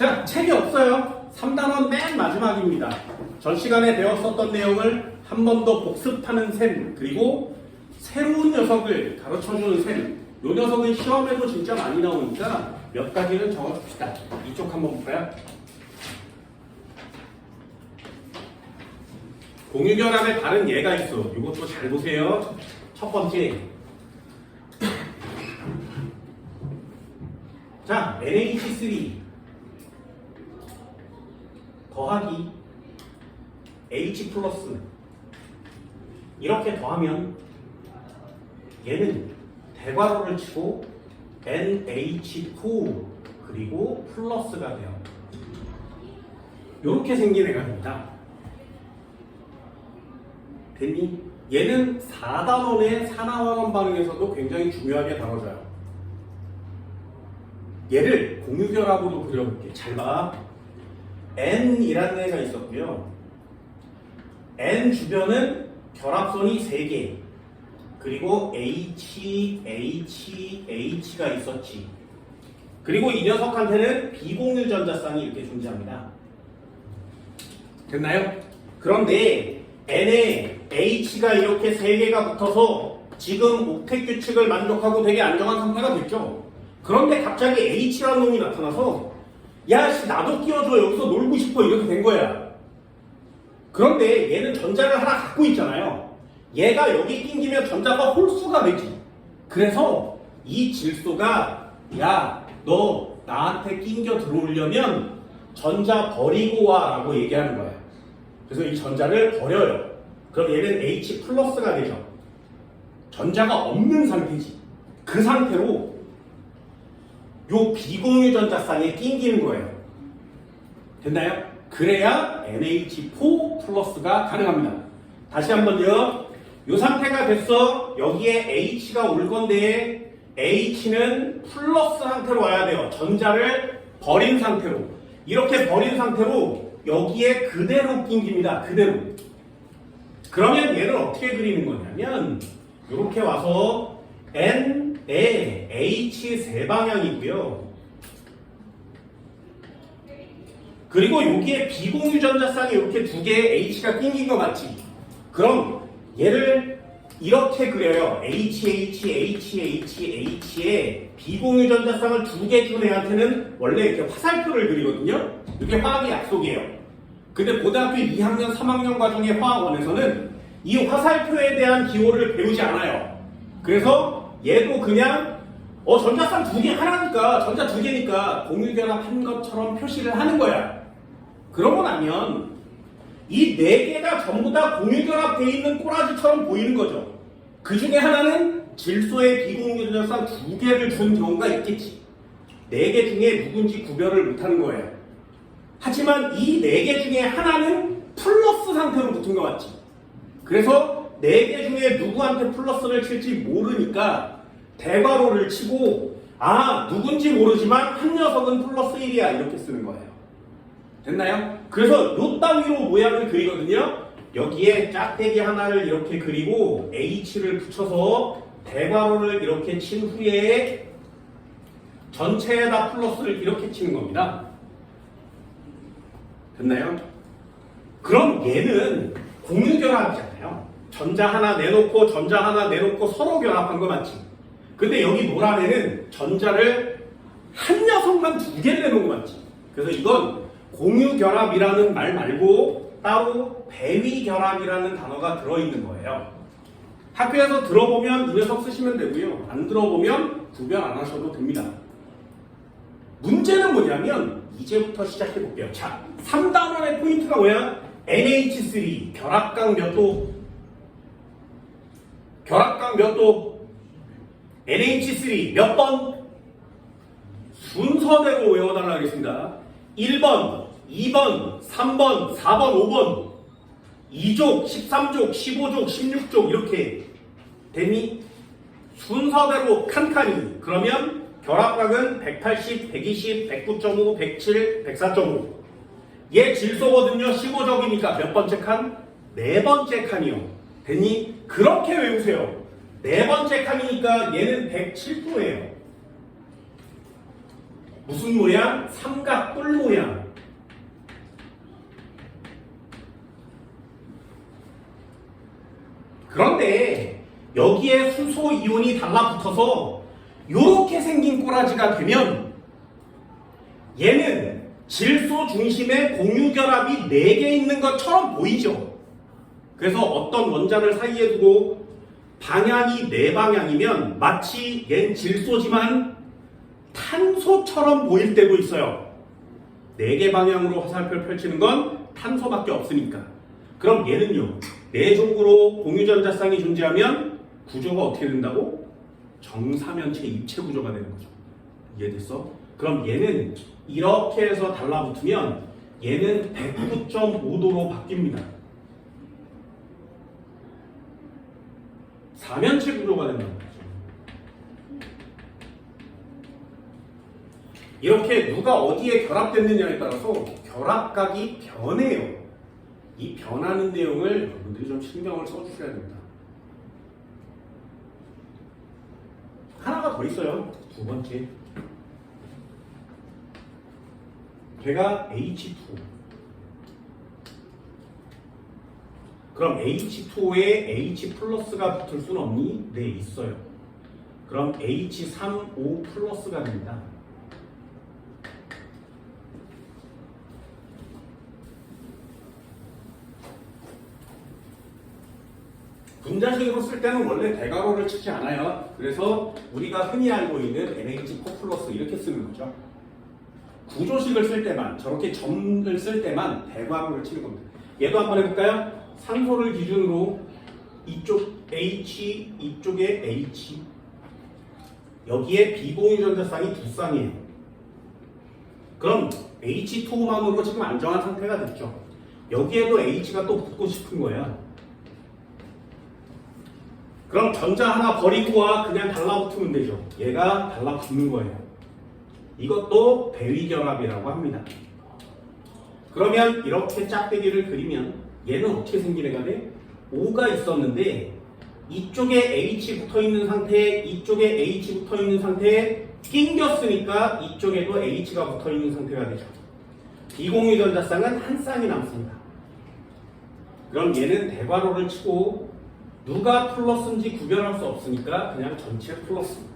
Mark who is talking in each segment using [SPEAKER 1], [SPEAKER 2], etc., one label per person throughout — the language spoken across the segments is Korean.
[SPEAKER 1] 자, 책이 없어요. 3단원 맨 마지막입니다. 전 시간에 배웠었던 내용을 한 번 더 복습하는 셈, 그리고 새로운 녀석을 가르쳐주는 셈. 요 녀석은 시험에도 진짜 많이 나오니까 몇 가지는 적어줍시다. 이쪽 한번 볼까요? 공유결합에 다른 예가 있어. 이것도 잘 보세요. 첫 번째. 자, NH3 더하기 H 플러스 이렇게 더하면 얘는 대괄호를 치고 NH4 그리고 플러스가 돼요. 이렇게 생긴 애가 됩니다. 됐니? 얘는 4단원의 산화환원 반응에서도 굉장히 중요하게 다뤄져요. 얘를 공유결합으로 그려볼게. 잘 봐. N이라는 애가 있었고요. N 주변은 결합선이 3개, 그리고 H, H, H가 있었지. 그리고 이 녀석한테는 비공유 전자쌍이 이렇게 존재합니다. 됐나요? 그런데 N에 H가 이렇게 3개가 붙어서 지금 옥텟 규칙을 만족하고 되게 안정한 상태가 됐죠. 그런데 갑자기 H라는 놈이 나타나서 야, 씨, 나도 끼워줘. 여기서 놀고 싶어. 이렇게 된 거야. 그런데 얘는 전자를 하나 갖고 있잖아요. 얘가 여기 낑기면 전자가 홀수가 되지. 그래서 이 질소가 야, 너 나한테 낑겨 들어오려면 전자 버리고 와 라고 얘기하는 거예요. 그래서 이 전자를 버려요. 그럼 얘는 H 플러스가 되죠. 전자가 없는 상태지. 그 상태로 요 비공유 전자쌍에 낑기는 거예요. 됐나요? 그래야 NH4 플러스가 가능합니다. 다시 한번요. 요 상태가 됐어. 여기에 H가 올 건데 H는 플러스 상태로 와야 돼요. 전자를 버린 상태로. 이렇게 버린 상태로 여기에 그대로 낑깁니다. 그대로. 그러면 얘를 어떻게 그리는 거냐면 이렇게 와서 N에 H 세 방향이고요. 그리고 여기에 비공유 전자쌍이 이렇게 두 개의 H가 낑긴 거 맞지? 그럼 얘를 이렇게 그려요. HHHH에 비공유 전자쌍을 두 개 준 애한테는 원래 이렇게 화살표를 그리거든요. 이게 화학의 약속이에요. 근데 고등학교 2학년, 3학년 과정의 화학원에서는 이 화살표에 대한 기호를 배우지 않아요. 그래서 얘도 그냥 전자쌍 두 개 하나니까 전자 두 개니까 공유결합한 것처럼 표시를 하는 거야. 그러고 나면 이 네 개가 전부 다 공유결합되어 있는 꼬라지처럼 보이는 거죠. 그 중에 하나는 질소의 비공유 전자쌍 두 개를 준 경우가 있겠지. 네 개 중에 누군지 구별을 못하는 거예요. 하지만 이 네 개 중에 하나는 플러스 상태로 붙은 거 맞지? 그래서 네 개 중에 누구한테 플러스를 칠지 모르니까 대괄호를 치고 누군지 모르지만 한 녀석은 플러스 1이야 이렇게 쓰는 거예요. 됐나요? 그래서 요 따위로 모양을 그리거든요. 여기에 짝대기 하나를 이렇게 그리고 H를 붙여서 대괄호를 이렇게 친 후에 전체에다 플러스를 이렇게 치는 겁니다. 됐나요? 그럼 얘는 공유결합이잖아요. 전자 하나 내놓고 전자 하나 내놓고 서로 결합한 거 맞지? 근데 여기 노란 애는 전자를 한 녀석만 두 개를 내놓은 거 맞지? 그래서 이건 공유결합이라는 말 말고 따로 배위결합이라는 단어가 들어있는 거예요. 학교에서 들어보면 이 녀석 쓰시면 되고요. 안 들어보면 구별 안 하셔도 됩니다. 문제는 뭐냐면 이제부터 시작해 볼게요. 자, 3단원의 포인트가 뭐야? NH3 결합강 몇 도? 결합강 몇 도? NH3 몇 번? 순서대로 외워달라 하겠습니다. 1번, 2번, 3번, 4번, 5번 2족, 13족, 15족, 16족 이렇게 됐니? 순서대로 칸칸이. 그러면 결합각은 180, 120, 109.5, 107, 104.5. 얘 질소거든요. 15적이니까 몇 번째 칸? 네 번째 칸이요. 됐니? 그렇게 외우세요. 네 번째 칸이니까 얘는 107도예요. 무슨 모양? 삼각뿔 모양. 그런데 여기에 수소 이온이 달라붙어서 이렇게 생긴 꼬라지가 되면 얘는 질소 중심에 공유결합이 4개 있는 것처럼 보이죠. 그래서 어떤 원자를 사이에 두고 방향이 4방향이면 마치 얜 질소지만 탄소처럼 보일 때도 있어요. 4개 방향으로 화살표를 펼치는 건 탄소밖에 없으니까. 그럼 얘는요, 4족으로 공유전자쌍이 존재하면 구조가 어떻게 된다고? 정사면체 입체 구조가 되는 거죠. 이해됐어? 그럼 얘는 이렇게 해서 달라붙으면 얘는 109.5도로 바뀝니다. 사면체 구조가 된다는 거죠. 이렇게 누가 어디에 결합됐느냐에 따라서 결합각이 변해요. 이 변하는 내용을 여러분들이 좀 신경을 써주셔야 됩니다. 하나가 더 있어요. 두 번째. 걔가 H2. 그럼 H2에 H 플러스가 붙을 수는 없니? 네, 있어요. 그럼 H3O 플러스가 됩니다. 분자식으로 쓸 때는 원래 대괄호를 치지 않아요. 그래서 우리가 흔히 알고 있는 NH4 플러스 이렇게 쓰는 거죠. 구조식을 쓸 때만, 저렇게 점을 쓸 때만 대괄호를 치는 겁니다. 얘도 한번 해볼까요? 산소를 기준으로 이쪽 H, 이쪽에 H, 여기에 비공유전자쌍이 2쌍이에요. 그럼 H2만으로 지금 안정한 상태가 됐죠. 여기에도 H가 또 붙고 싶은 거예요. 그럼 전자 하나 버리고 와 그냥 달라붙으면 되죠. 얘가 달라붙는 거예요. 이것도 배위결합이라고 합니다. 그러면 이렇게 짝대기를 그리면 얘는 어떻게 생긴 애가 돼? O가 있었는데 이쪽에 H 붙어있는 상태에 이쪽에 H 붙어있는 상태에 낑겼으니까 이쪽에도 H가 붙어있는 상태가 되죠. 비공유전자쌍은 한 쌍이 남습니다. 그럼 얘는 대괄호를 치고 누가 플러스인지 구별할 수 없으니까 그냥 전체 플러스입니다.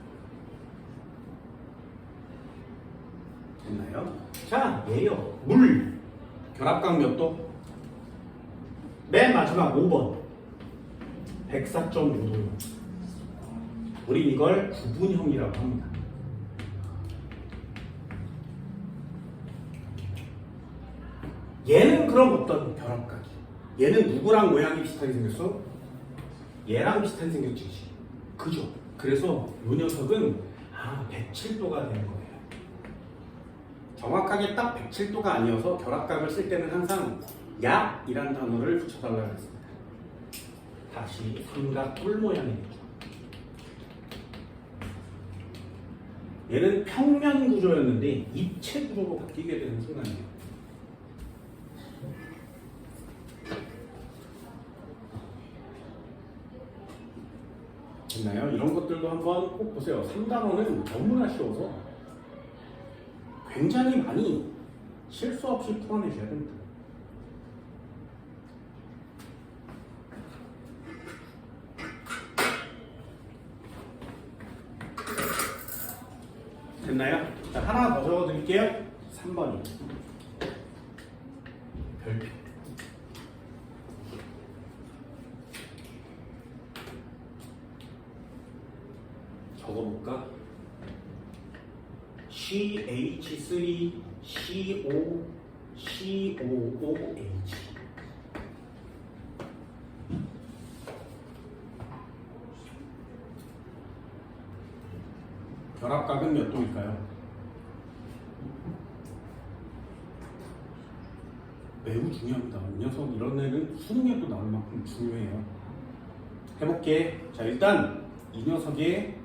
[SPEAKER 1] 됐나요? 자, 얘요. 물. 결합각 몇 도? 맨 마지막 5번. 104.5도요. 우린 이걸 구분형이라고 합니다. 얘는 그럼 어떤 결합각이? 얘는 누구랑 모양이 비슷하게 생겼어? 얘랑 비슷하게 생겼지. 그죠? 그래서 이 녀석은 107도가 되는 거예요. 정확하게 딱 107도가 아니어서 결합각을 쓸 때는 항상 약이라는 단어를 붙여달라고 했습니다. 다시 삼각뿔 모양이겠죠. 얘는 평면 구조였는데 입체 구조로 바뀌게 되는 순간이에요. 됐나요? 이런 것들도 한번 꼭 보세요. 3단원은 너무나 쉬워서 굉장히 많이 실수 없이 풀어내셔야 됩니다. 됐나요? 자, 하나 더 적어드릴게요. 3번이 별표. 적어볼까? CH3, CO, COOH. 결합각은 몇 도일까요? 매우 중요합니다. 이 녀석 이런 애는 수능에도 나올 만큼 중요해요. 해볼게. 자, 일단 이 녀석의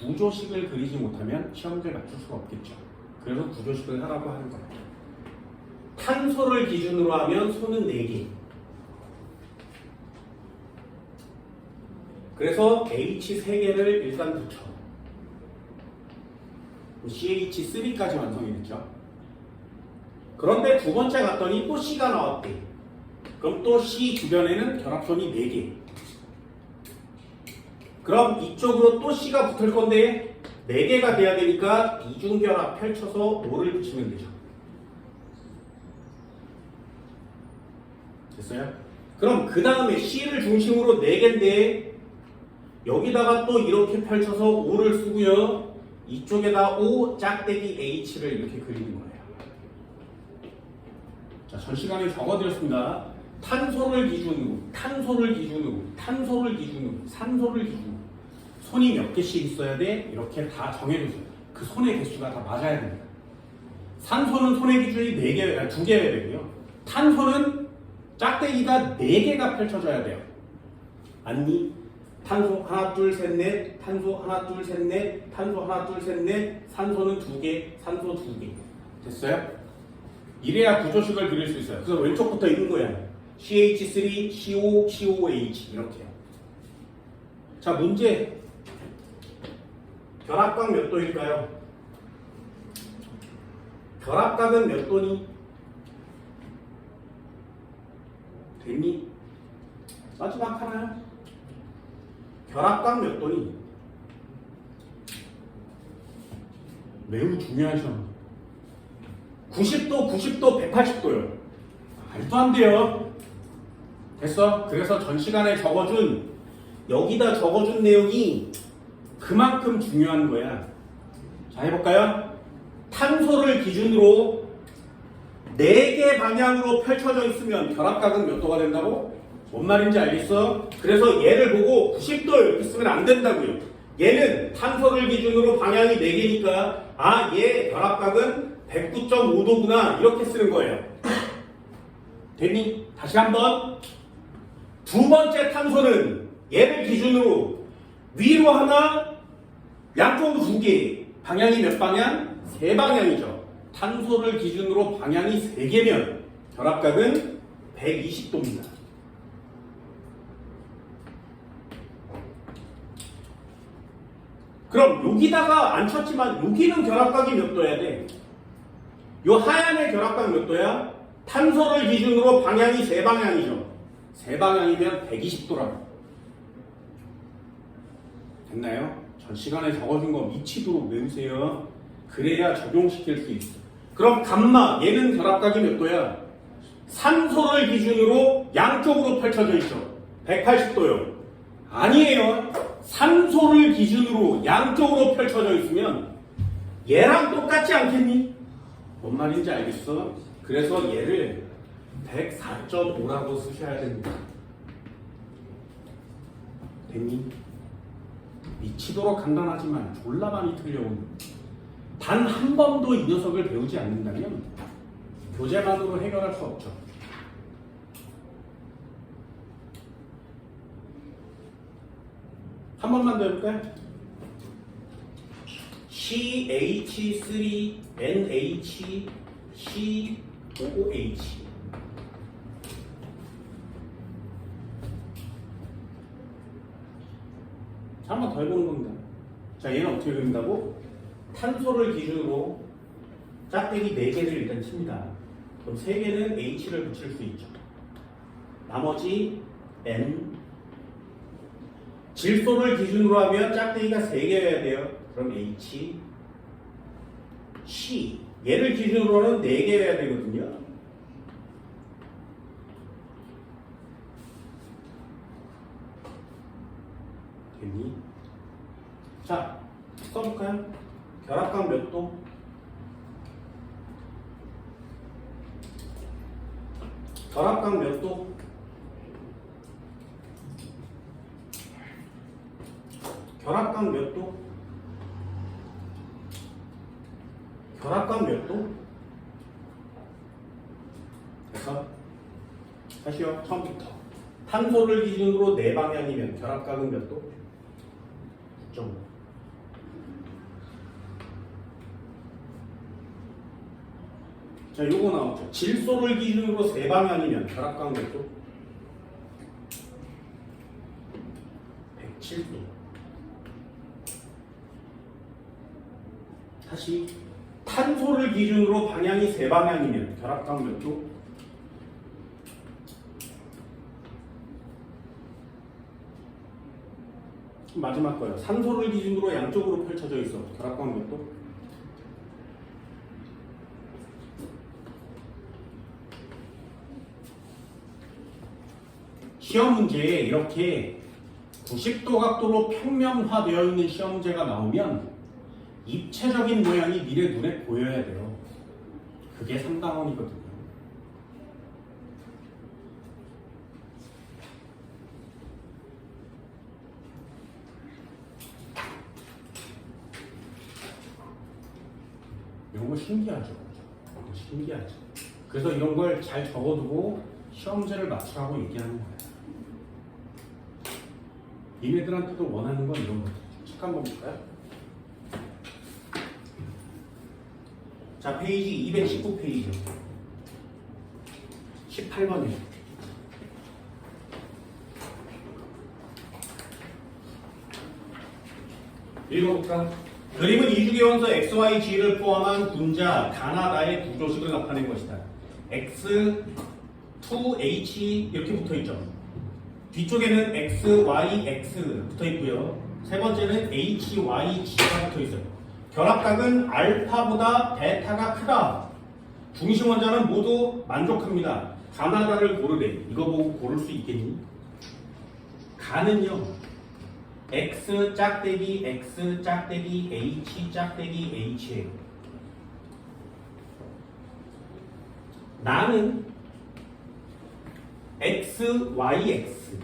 [SPEAKER 1] 구조식을 그리지 못하면 시험지에 맞출 수가 없겠죠. 그래서 구조식을 하라고 하는 거예요. 탄소를 기준으로 하면 소는 4개. 그래서 H 3개를 일단 붙여. CH3까지 완성이 됐죠. 그런데 두 번째 갔더니 또 C가 나왔대. 그럼 또 C 주변에는 결합선이 4개. 그럼 이쪽으로 또 C가 붙을 건데 4개가 돼야 되니까 이중결합 펼쳐서 5를 붙이면 되죠. 됐어요? 그럼 그 다음에 C를 중심으로 4개인데 여기다가 또 이렇게 펼쳐서 5를 쓰고요. 이쪽에다 O 짝대기 H를 이렇게 그리는 거예요. 자, 전 시간에 적어드렸습니다. 탄소를 기준으로, 탄소를 기준으로, 탄소를 기준으로, 산소를 기준으로 손이 몇 개씩 있어야 돼? 이렇게 다 정해줬어요. 그 손의 개수가 다 맞아야 됩니다. 산소는 손의 기준이 4개, 2개여야 되고요. 탄소는 짝대기가 4개가 펼쳐져야 돼요. 아니, 탄소 하나, 둘, 셋, 넷, 탄소 하나, 둘, 셋, 넷, 탄소 하나, 둘, 셋, 넷, 산소는 2개, 산소 2개. 됐어요? 이래야 구조식을 그릴 수 있어요. 그래서 왼쪽부터 읽는 거야. CH3, CO, COH 이렇게요. 자, 문제. 결합각 몇 도일까요? 결합각은 몇 도니? 됐니? 마지막 하나요? 결합각 몇 도니? 매우 중요한 시험. 90도, 90도, 180도요. 말도 안 돼요. 됐어? 그래서 전 시간에 적어준, 여기다 적어준 내용이 그만큼 중요한 거야. 자, 해볼까요? 탄소를 기준으로 4개 방향으로 펼쳐져 있으면 결합각은 몇 도가 된다고? 뭔 말인지 알겠어? 그래서 얘를 보고 90도 이렇게 쓰면 안 된다고요. 얘는 탄소를 기준으로 방향이 4개니까 아, 얘 결합각은 109.5도구나 이렇게 쓰는 거예요. 됐니? 다시 한번. 두 번째 탄소는 얘를 기준으로 위로 하나, 양쪽으로 2개. 방향이 몇 방향? 3방향이죠. 탄소를 기준으로 방향이 3개면 결합각은 120도입니다. 그럼 여기다가 안 쳤지만 여기는 결합각이 몇 도야 돼? 요 하얀의 결합각 몇 도야? 탄소를 기준으로 방향이 3방향이죠. 3방향이면 120도라고. 됐나요? 전 시간에 적어준 거 미치도록 외우세요. 그래야 적용시킬 수 있어. 그럼 감마, 얘는 결합각이 몇 도야? 산소를 기준으로 양쪽으로 펼쳐져 있죠. 180도요. 아니에요. 산소를 기준으로 양쪽으로 펼쳐져 있으면 얘랑 똑같지 않겠니? 뭔 말인지 알겠어? 그래서 얘를 104.5라고 쓰셔야 됩니다. 됐니? 미치도록 간단하지만 졸라 많이 틀려온. 단 한 번도 이 녀석을 배우지 않는다면 교재만으로 해결할 수 없죠. 한 번만 더 해볼까요? CH3NH COOH. 자, 한 번 더 해보는 겁니다. 자, 얘는 어떻게 그린다고? 탄소를 기준으로 짝대기 4개를 일단 칩니다. 그럼 3개는 H를 붙일 수 있죠. 나머지 N. 질소를 기준으로 하면 짝대기가 3개여야 돼요. 그럼 H. C. 얘를 기준으로는 4개여야 되거든요. 됐니? 자, 써볼까요? 결합각 몇 도? 결합각 몇 도? 결합각 몇 도? 결합각 몇 도? 그래서 다시요. 처음부터 탄소를 기준으로 4방향이면 결합각은 몇 도? 9.5. 자, 요거 나왔죠. 질소를 기준으로 3방향이면 결합각 몇 도? 107도. 다시 탄소를 기준으로 방향이 세 방향이면 결합각 몇 도? 마지막 거예요. 산소를 기준으로 양쪽으로 펼쳐져 있어. 결합각 몇 도? 시험 문제에 이렇게 90도 각도로 평면화되어 있는 시험제가 나오면 입체적인 모양이 니네 눈에 보여야 돼요. 그게 3단원이거든요. 이런 거 신기하죠? 신기하죠? 그래서 이런 걸 잘 적어두고 시험제를 맞추라고 얘기하는 거예요. 니네들한테도 원하는 건 이런 거죠. 책 한번 볼까요? 자, 페이지 219페이지 18번이에요. 읽어볼까? 그림은 이주기원소 XYG를 포함한 분자 가나다의 구조식을 나타낸 것이다. X, 2H 이렇게 붙어있죠. 뒤쪽에는 X, Y, X 붙어있고요. 세 번째는 H, Y, G가 붙어있어요. 결합각은 알파보다 베타가 크다. 중심 원자는 모두 만족합니다. 가나다를 고르래. 이거 보고 고를 수 있겠니? 가는요. X 짝대기 X 짝대기 H 짝대기 H예요. 나는 X, Y, X.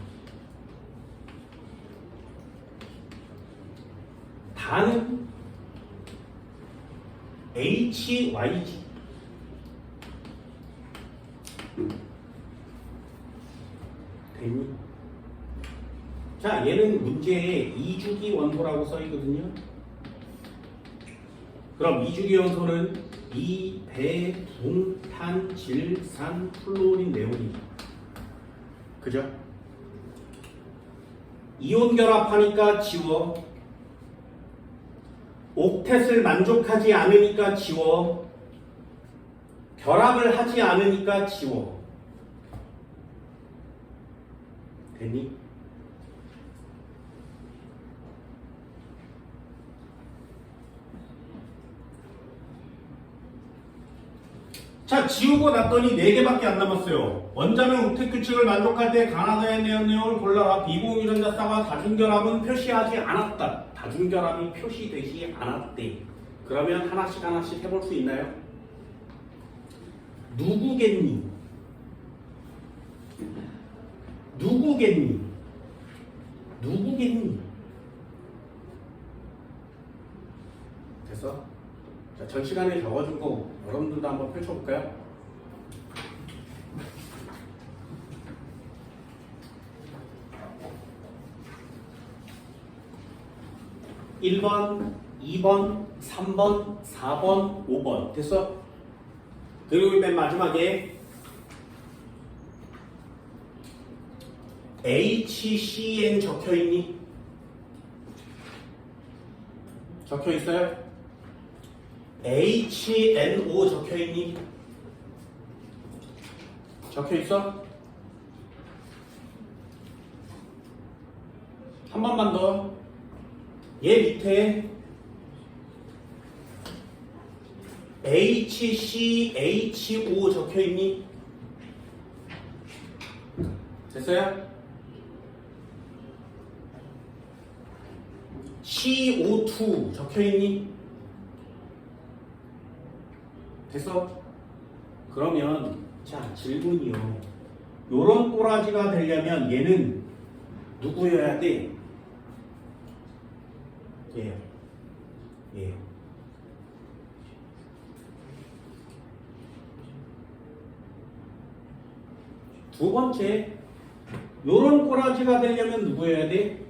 [SPEAKER 1] 다는 H, Y, G. 됐니? 자, 얘는 문제에 이주기 원소라고 써있거든요. 그럼 이주기 원소는 이, 배, 붕, 탄, 질, 산, 플루오린, 네온이. 그죠? 이온 결합하니까 지워. 옥텟을 만족하지 않으니까 지워. 결합을 하지 않으니까 지워. 됐니? 자, 지우고 났더니 4개밖에 안 남았어요. 원자는 옥텟 규칙을 만족할 때 가나다의 내용을 골라라. 비공유전자쌍과 다중결합은 표시하지 않았다. 다중결합이 표시되지 않았대. 그러면 하나씩 해볼 수 있나요? 누구겠니? 누구겠니? 누구겠니? 됐어? 자, 전 시간에 적어준 거 여러분들도 한번 펼쳐볼까요? (1번) (2번) (3번) (4번) (5번) 됐어? 그리고 맨 마지막에 HCN 적혀있니? 적혀있어요? HNO 적혀있니? 적혀있어? 한 번만 더. 얘 밑에 HCHO 적혀있니? 됐어요? CO2 적혀있니? 됐어? 그러면 자, 질문이요. 요런 꼬라지가 되려면 얘는 누구여야 돼? 얘요. 얘요. 두 번째, 요런 꼬라지가 되려면 누구여야 돼?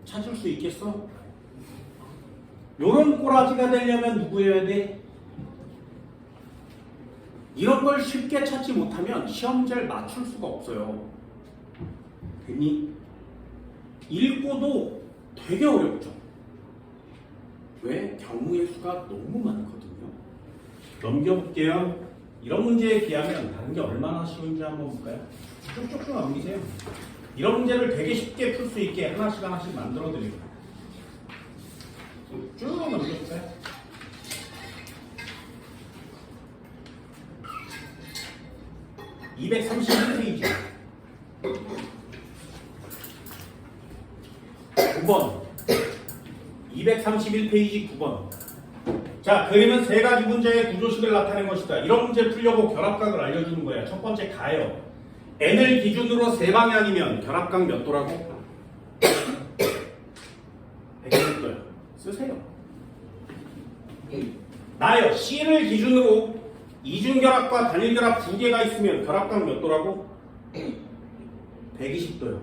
[SPEAKER 1] 찾을 수 있겠어? 요런 꼬라지가 되려면 누구여야 돼? 이런 걸 쉽게 찾지 못하면 시험지를 맞출 수가 없어요. 됐니? 읽고도 되게 어렵죠. 왜? 경우의 수가 너무 많거든요. 넘겨볼게요. 이런 문제에 비하면 다른 게 얼마나 쉬운지 한번 볼까요? 쭉쭉쭉 넘기세요. 이런 문제를 되게 쉽게 풀 수 있게 하나씩 하나씩 만들어 드립니다. 쭉 넘겨볼까요? (231페이지) 9번 231페이지 9번. 자, 그림은 세 가지 문제의 구조식을 나타낸 것이다. 이런 문제 풀려고 결합각을 알려주는 거야. 첫 번째 가요. n을 기준으로 세 방향이면 결합각 몇 도라고? 160도요. 쓰세요. 나요. C를 기준으로 이중결합과 단일결합 두 개가 있으면 결합각 몇 도라고? 120도요.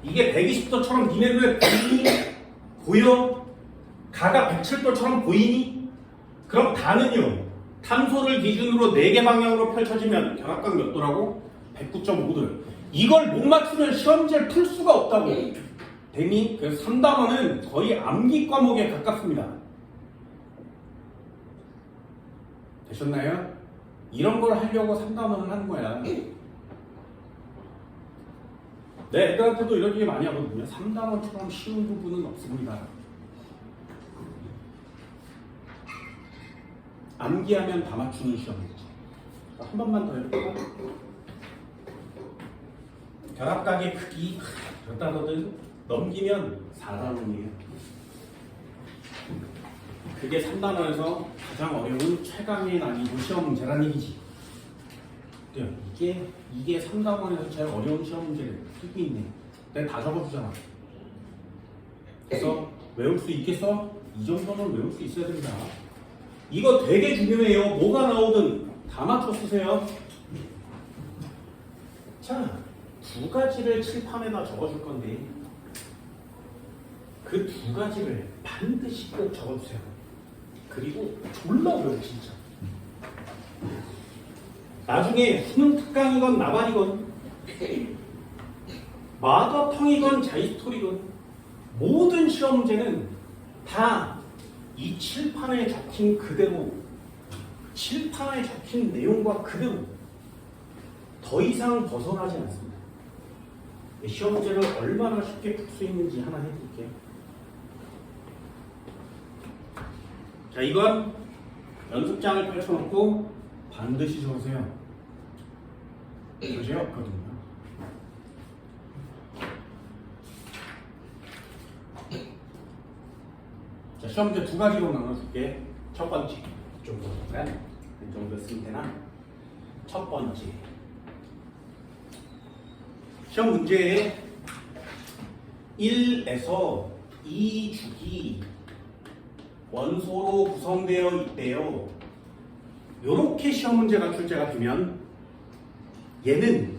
[SPEAKER 1] 이게 120도처럼 니네 눈에 보이니? 보여? 가가 107도처럼 보이니? 그럼 다는요. 탄소를 기준으로 4개 방향으로 펼쳐지면 결합각 몇 도라고? 109.5도요. 이걸 못 맞추면 시험지를 풀 수가 없다고. 되니? 그래서 3단원은 거의 암기 과목에 가깝습니다. 되셨나요? 이런 걸 하려고 3단원을 하는 거야. 네, 애들한테도 이런 얘기 많이 하거든요. 3단원처럼 쉬운 부분은 없습니다. 암기하면 다 맞추는 시험이죠. 한 번만 더 해볼까? 결합각의 크기 몇 단어든 넘기면 4단원이에요. 그게 3단원에서 가장 어려운 최강의 난이도 시험 문제란 얘기지. 이게 3단원에서 제일 어려운 시험 문제를 풀고 있네. 내가 다 적어주잖아. 그래서 외울 수 있겠어? 이 정도는 외울 수 있어야 된다. 이거 되게 중요해요. 뭐가 나오든 다 맞춰 쓰세요. 자, 두 가지를 칠판에다 적어줄 건데 그 두 가지를 반드시 꼭 적어주세요. 그리고 졸라 어려워 진짜. 나중에 수능 특강이건 나발이건 마더텅이건 자이스토리건 모든 시험 문제는 다 이 칠판에 적힌 그대로, 칠판에 적힌 내용과 그대로 더 이상 벗어나지 않습니다. 시험 문제를 얼마나 쉽게 풀 수 있는지 하나 해드릴게요. 자, 이건 연습장을 펼쳐놓고 반드시 적으세요. 문제 없거든요. 자, 시험 문제 두 가지로 나눠줄게. 첫 번째, 이 정도 볼까요? 이 정도 쓰면 되나? 첫 번째, 시험 문제에 1에서 2축이 원소로 구성되어 있대요. 요렇게 시험 문제가 출제가 되면 얘는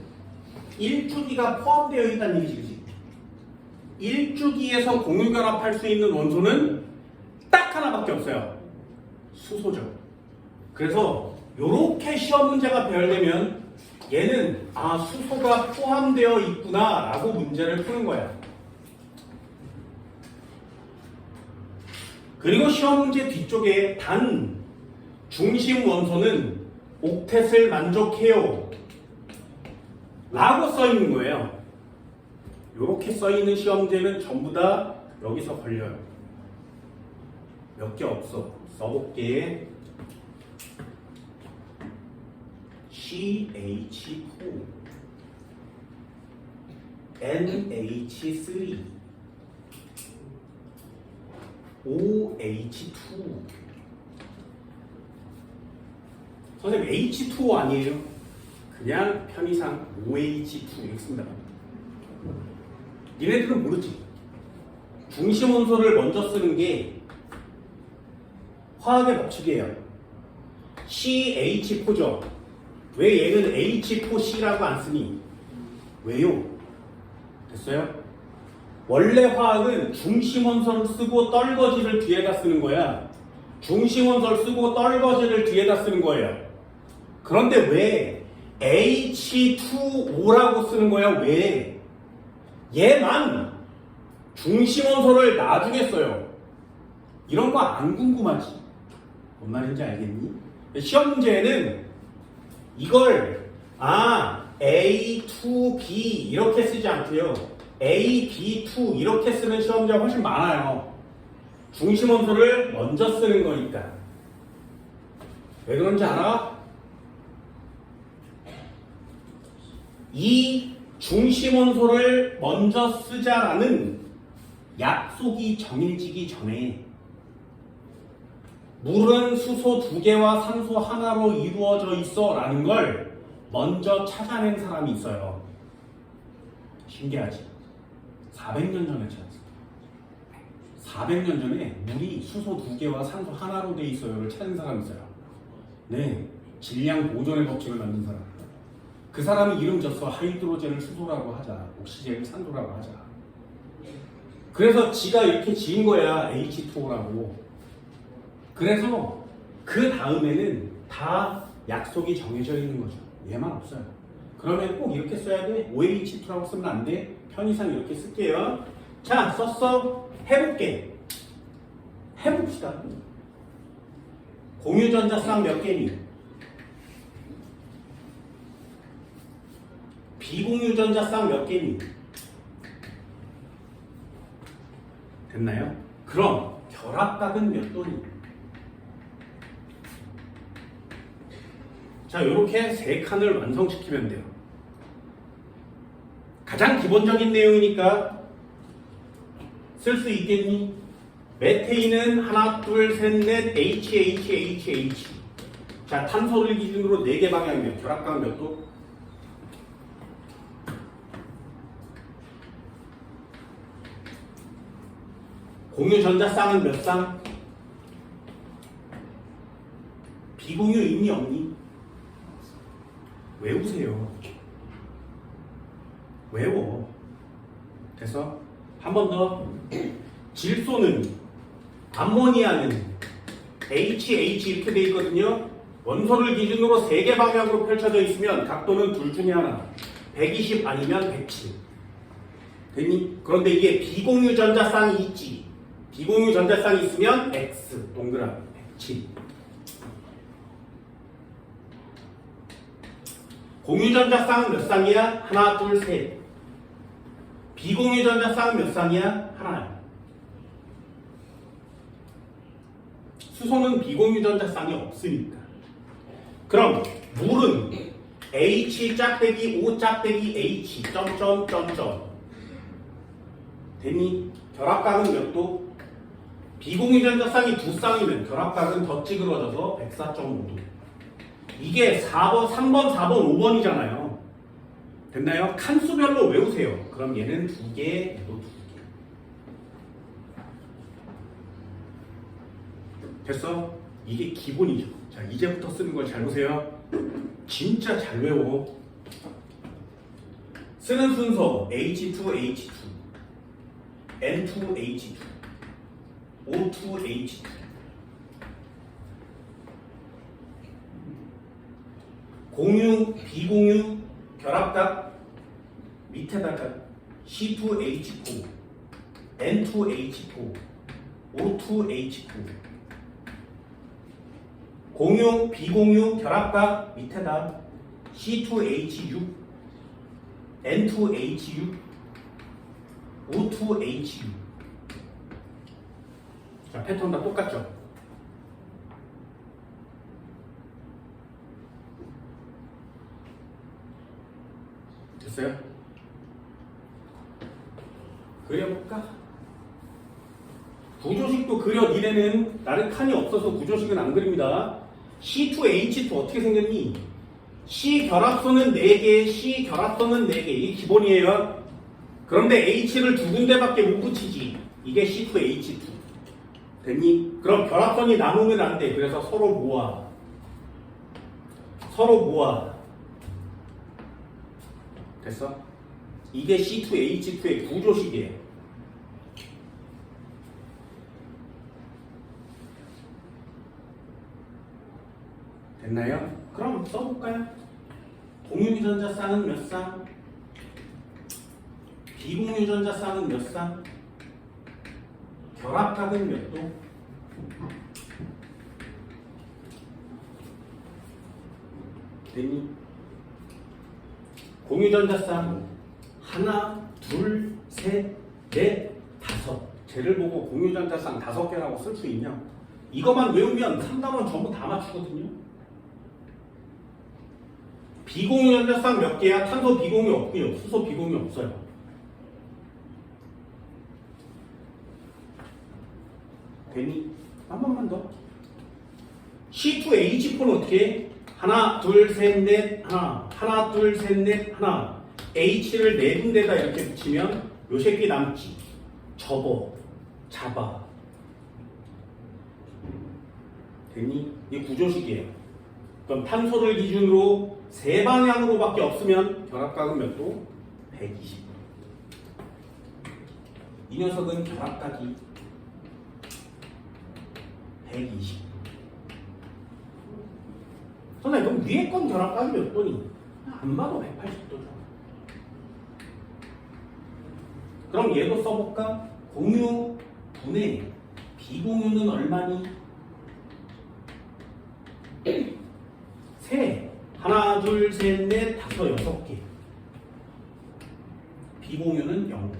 [SPEAKER 1] 1주기가 포함되어 있다는 얘기지, 그치? 1주기에서 공유결합할 수 있는 원소는 딱 하나밖에 없어요. 수소죠. 그래서 요렇게 시험 문제가 배열되면 얘는 수소가 포함되어 있구나 라고 문제를 푸는 거야. 그리고 시험 문제 뒤쪽에 단 중심 원소는 옥텟을 만족해요 라고 써 있는 거예요. 이렇게 써 있는 시험 문제는 전부 다 여기서 걸려요. 몇 개 없어. 써볼게. CH4 NH3 OH2. 선생님 H2O 아니에요? 그냥 편의상 OH2 이렇게 씁니다. 니네들은 모르지? 중심 원소를 먼저 쓰는 게 화학의 법칙이에요. CH4죠. 왜 얘는 H4C라고 안 쓰니? 왜요? 됐어요? 원래 화학은 중심 원소를 쓰고 떨거지를 뒤에다 쓰는 거야. 중심 원소를 쓰고 떨거지를 뒤에다 쓰는 거예요. 그런데 왜 H2O라고 쓰는 거야? 왜? 얘만 중심원소를 나중에 써요. 이런 거 안 궁금하지? 뭔 말인지 알겠니? 시험 문제에는 이걸 A, 2, B 이렇게 쓰지 않고요. A, B, 2 이렇게 쓰는 시험지가 훨씬 많아요. 중심원소를 먼저 쓰는 거니까. 왜 그런지 알아? 이 중심원소를 먼저 쓰자라는 약속이 정해지기 전에 물은 수소 2개와 산소 하나로 이루어져 있어 라는 걸 먼저 찾아낸 사람이 있어요. 신기하지? 400년 전에 찾았어. 400년 전에 물이 수소 2개와 산소 하나로 돼 있어요를 찾은 사람이 있어요. 네, 질량 보존의 법칙을 만든 사람. 그 사람이 이름 졌어. 하이드로젠을 수소라고 하자, 옥시젠을 산소라고 하자. 그래서 지가 이렇게 지은 거야, H2O라고. 그래서 그 다음에는 다 약속이 정해져 있는 거죠. 얘만 없어요. 그러면 꼭 이렇게 써야 돼? OH2라고 쓰면 안 돼? 편의상 이렇게 쓸게요. 자, 썼어? 해볼게. 해봅시다. 공유전자쌍 몇 개니? 비공유전자쌍 몇 개니? 됐나요? 그럼 결합각은 몇 도니? 자, 이렇게 세 칸을 완성시키면 돼요. 가장 기본적인 내용이니까 쓸 수 있겠니? 메테인은 하나, 둘, 셋, 넷, H. 자, 탄소를 기준으로 4개 방향이면 결합각 몇 도? 공유전자쌍은 몇 쌍? 비공유 있니 없니? 외우세요. 외워. 됐어? 한 번 더. 질소는, 암모니아는 H 이렇게 돼 있거든요. 원소를 기준으로 3개 방향으로 펼쳐져 있으면 각도는 둘 중에 하나. 120 아니면 107. 됐니? 그런데 이게 비공유전자쌍이 있지. 비공유전자쌍이 있으면 X, 동그라미, 107. 공유전자쌍은 몇 쌍이야? 하나, 둘, 셋. 비공유전자쌍은 몇 쌍이야? 하나야. 수소는 비공유전자쌍이 없으니까. 그럼 물은 H 짝대기 O 짝대기 H 점점점점. 됐니? 결합각은 몇 도? 비공유전자쌍이 2쌍이면 결합각은 더 찌그러져서 104.5도. 이게 4번, 3번, 4번, 5번이잖아요. 됐나요? 칸수별로 외우세요. 그럼 얘는 2개, 얘도 2개. 됐어? 이게 기본이죠. 자, 이제부터 쓰는 걸 잘 보세요. 진짜 잘 외워. 쓰는 순서 H2H2, N2H2, O2H2. 공유, 비공유, 결합각 밑에다가 C2H4, N2H4, O2H4. 공유, 비공유, 결합각 밑에다 C2H6, N2H6, O2H6. 자, 패턴 다 똑같죠? 됐어요? 그려볼까? 구조식도 그려. 니네는 나는 칸이 없어서 구조식은 안 그립니다. C2H2 어떻게 생겼니? C 결합소는 4개, C 결합소는 4개. 이게 기본이에요. 그런데 H를 2군데밖에 못 붙이지. 이게 C2H2. 됐니? 그럼 결합선이 나누면 안 돼. 그래서 서로 모아. 서로 모아. 됐어? 이게 C2H2의 구조식이에요. 됐나요? 그럼 써볼까요? 공유전자쌍은 몇 쌍? 비공유전자 쌍은 몇 쌍? 결합각은 몇 도? 됐니? 공유전자 쌍 하나, 둘, 셋, 넷, 다섯. 쟤를 보고 공유전자 쌍 5개라고 쓸 수 있냐? 이것만 외우면 3단원 전부 다 맞추거든요. 비공유전자 쌍 몇 개야? 탄소 비공유 없고요. 수소 비공유 없어요. 됐니? 한 번만 더. C2H4는 어떻게 해? 하나, 둘, 셋, 넷, 하나. 하나, 둘, 셋, 넷, 하나. H를 네 군데다 이렇게 붙이면 요 새끼 남지. 접어. 잡아. 됐니? 이게 구조식이에요. 그럼 탄소를 기준으로 세 방향으로밖에 없으면 결합각은 몇 도? 120. 이 녀석은 결합각이 120. 선생님, 그럼 위에 건 결합각이 몇 도니? 안 봐도 180도죠. 그럼 얘도 써볼까? 공유 분의 비공유는 얼마니? 세. 하나, 둘, 셋, 넷, 다섯, 6개. 비공유는 0개.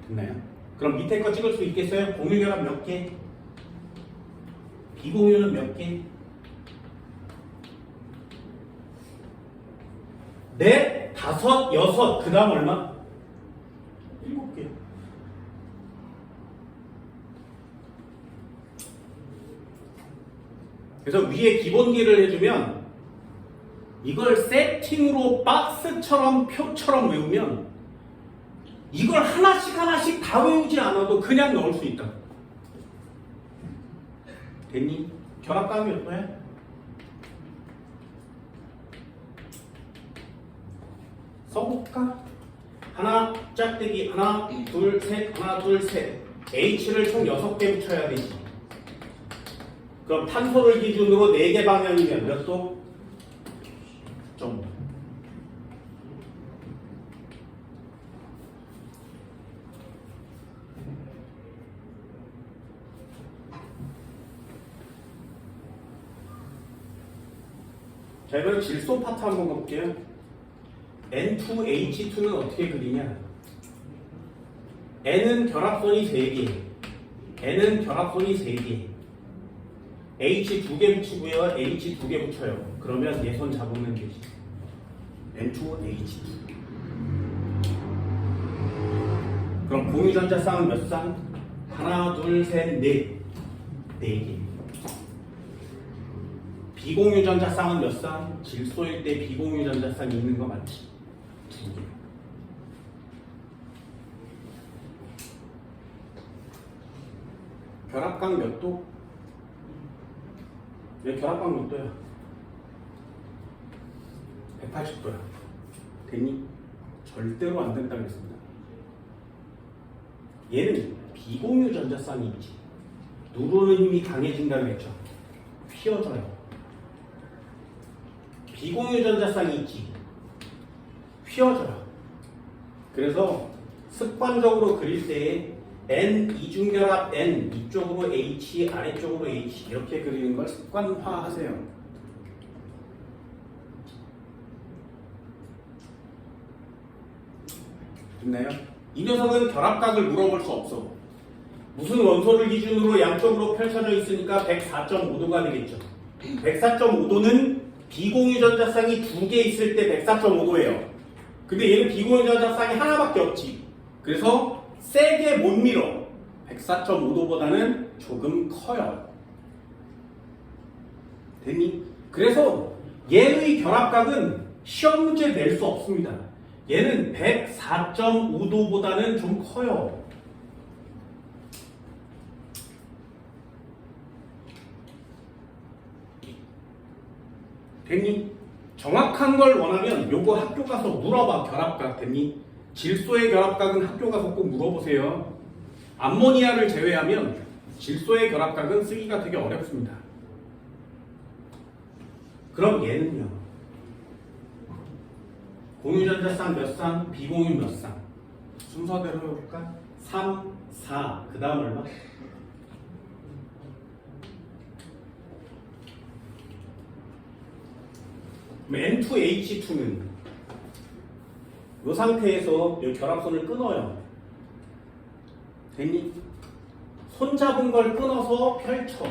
[SPEAKER 1] 됐나요? 그럼 밑에 거 찍을 수 있겠어요? 공유결합 몇 개? 비공유는 몇 개? 넷, 다섯, 6. 그 다음 얼마? 7개. 그래서 위에 기본기를 해주면 이걸 세팅으로 박스처럼 표처럼 외우면 이걸 하나씩 다 외우지 않아도 그냥 넣을 수 있다. 됐니? 결합감이 어떠해? 써볼까? 하나, 짝대기 하나, 둘, 셋, 하나, 둘, 셋. H를 총 6개 붙여야 되지. 그럼 탄소를 기준으로 4개 방향이면 몇 도? 좀. 자, 이번엔 질소 파트 한번 가볼게요. N2H2는 어떻게 그리냐? N은 결합선이 3개, N은 결합선이 3개, H 2개 붙이고요, H 2개 붙여요. 그러면 얘 손 잡으면 되지. N2H2. 그럼 공유전자 쌍은 몇 쌍? 하나, 둘, 셋, 넷. 4개. 비공유전자 쌍은 몇 쌍? 질소일 때 비공유전자 쌍이 있는 거 맞지? 2개. 결합각 몇 도? 얘 결합각 몇 도야? 180도야. 됐니? 절대로 안 된다고 했습니다. 얘는 비공유전자 쌍이 있지. 누르는 힘이 강해진다고 했죠. 휘어져요. 비공유전자 쌍이 있지. 휘어져요. 그래서 습관적으로 그릴 때 N 이중결합 N 이쪽으로 H 아래쪽으로 H 이렇게 그리는 걸 습관화하세요. 됐나요? 이 녀석은 결합각을 물어볼 수 없어. 무슨 원소를 기준으로 양쪽으로 펼쳐져 있으니까 104.5도가 되겠죠. 104.5도는 비공유전자 쌍이 2개 있을 때 104.5도예요. 근데 얘는 비공유전자 쌍이 하나밖에 없지. 그래서 세게 못 밀어. 104.5도보다는 조금 커요. 됐니? 그래서 얘의 결합각은 시험 문제 낼 수 없습니다. 얘는 104.5도보다는 좀 커요. 됐니? 정확한 걸 원하면 요거 학교 가서 물어봐. 결합각 됐니? 질소의 결합각은 학교 가서 꼭 물어보세요. 암모니아를 제외하면 질소의 결합각은 쓰기가 되게 어렵습니다. 그럼 얘는요? 공유전자쌍 몇 쌍? 비공유 몇 쌍? 순서대로 해볼까? 3, 4. 그 다음 얼마? N2H2는 이 상태에서 이 결합선을 끊어요. 됐니? 손잡은 걸 끊어서 펼쳐.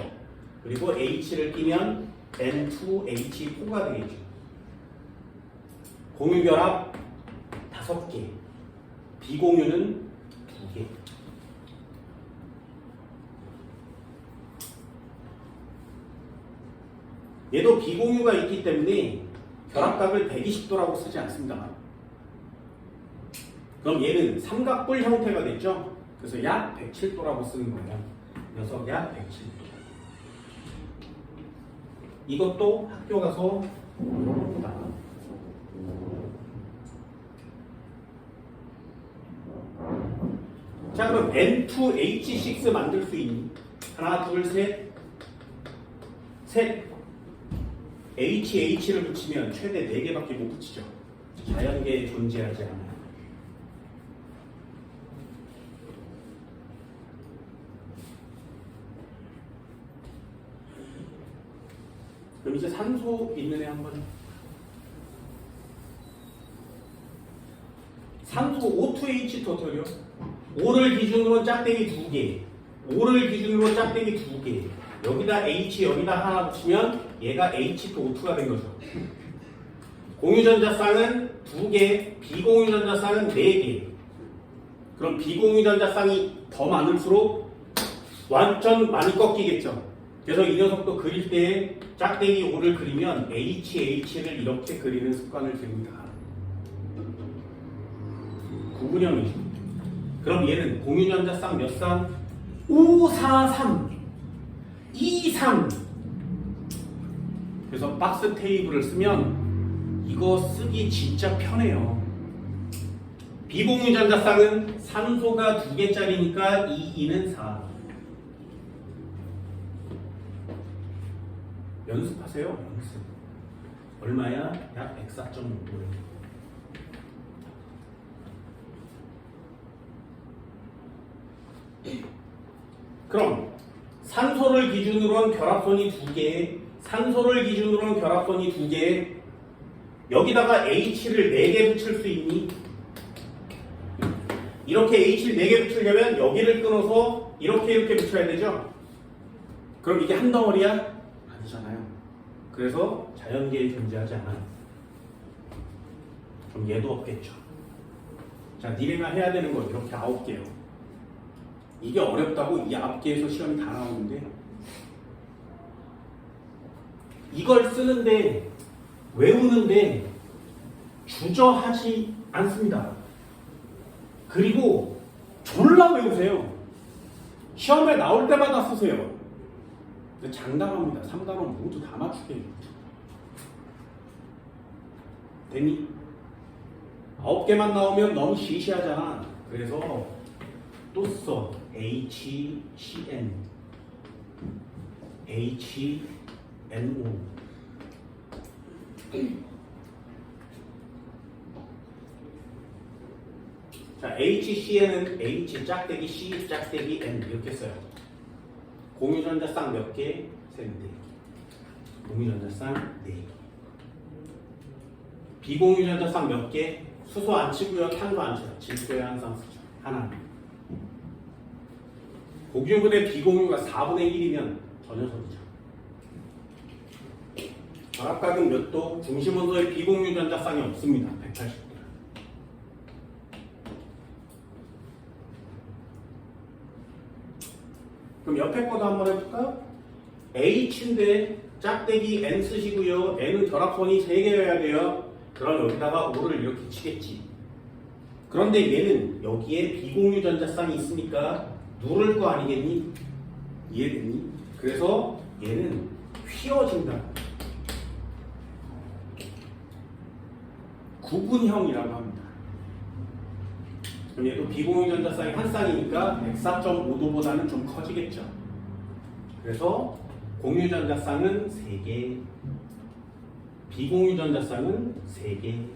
[SPEAKER 1] 그리고 H를 끼면 N2H4가 되겠죠. 공유결합 5개, 비공유는 2개. 얘도 비공유가 있기 때문에 결합각을 120도라고 쓰지 않습니다. 그럼 얘는 삼각뿔 형태가 됐죠? 그래서 약 107도라고 쓰는 거예요. 녀석 약 107도. 이것도 학교 가서 물어봅니다. 자, 그럼 N2H6 만들 수 있니? 하나, 둘, 셋. 셋. HH를 붙이면 최대 4개밖에 못 붙이죠. 자연계에 존재하지 않아요. 그럼 이제 산소 있는 애 한번. 산소 O2H 토탈이요. O를 기준으로 짝대기 2개, O를 기준으로 짝대기 2개, 여기다 H 여기다 하나 붙이면 얘가 H2O2가 된 거죠. 공유전자쌍은 2개, 비공유전자쌍은 4개. 그럼 비공유전자쌍이 더 많을수록 완전 많이 꺾이겠죠. 그래서 이 녀석도 그릴 때 짝대기 5를 그리면 HH를 이렇게 그리는 습관을 들입니다. 구분형이죠. 그럼 얘는 공유전자쌍 몇 쌍? 5, 4, 3, 2, 3. 그래서 박스 테이블을 쓰면 이거 쓰기 진짜 편해요. 비공유전자쌍은 산소가 2개짜리니까 2, 2는 4. 연습하세요. 연습. 얼마야? 약 104.5도예요. 그럼 산소를 기준으로는 결합선이 2개, 산소를 기준으로는 결합선이 2개, 여기다가 H를 4개 붙일 수 있니? 이렇게 H를 4개 붙이려면 여기를 끊어서 이렇게 붙여야 되죠? 그럼 이게 한 덩어리야? 아니잖아요. 그래서 자연계에 존재하지 않아요. 그럼 얘도 없겠죠. 자, 니네가 해야 되는 거 이렇게 9개요. 이게 어렵다고 이 9개에서 시험이 다 나오는데 이걸 쓰는데 외우는데 주저하지 않습니다. 그리고 졸라 외우세요. 시험에 나올 때마다 쓰세요. 장담합니다. 3단원 모두 다 맞추게 해요. 됐니? 9개만 나오면 너무 시시하잖아. 그래서 또 써. HCN, HNO. 자, HCN은 H 짝대기 C 짝대기 N 이렇게 써요. 공유전자쌍 몇 개? 3개. 공유전자쌍 4개. 비공유전자쌍 몇 개? 수소 안 치고요, 탄도 안 쳐요. 질소에 항상 쓰죠. 하나. 공유분의 비공유가 4분의 1이면 저 녀석이죠. 결합각은 몇 도? 중심 온도에 비공유전자쌍이 없습니다. 180도. 그럼 옆에 거도 한번 해볼까? H인데 짝대기 N 쓰시고요. N은 결합선이 3개여야 돼요. 그럼 여기다가 5를 이렇게 치겠지. 그런데 얘는 여기에 비공유전자쌍이 있으니까 누를 거 아니겠니? 이해됐니? 그래서 얘는 휘어진다. 구분형이라고 합니다. 그럼 얘도 비공유전자쌍이 한 쌍이니까 104.5도보다는 좀 커지겠죠. 그래서 공유전자쌍은 3개, 비공유전자쌍은 3개.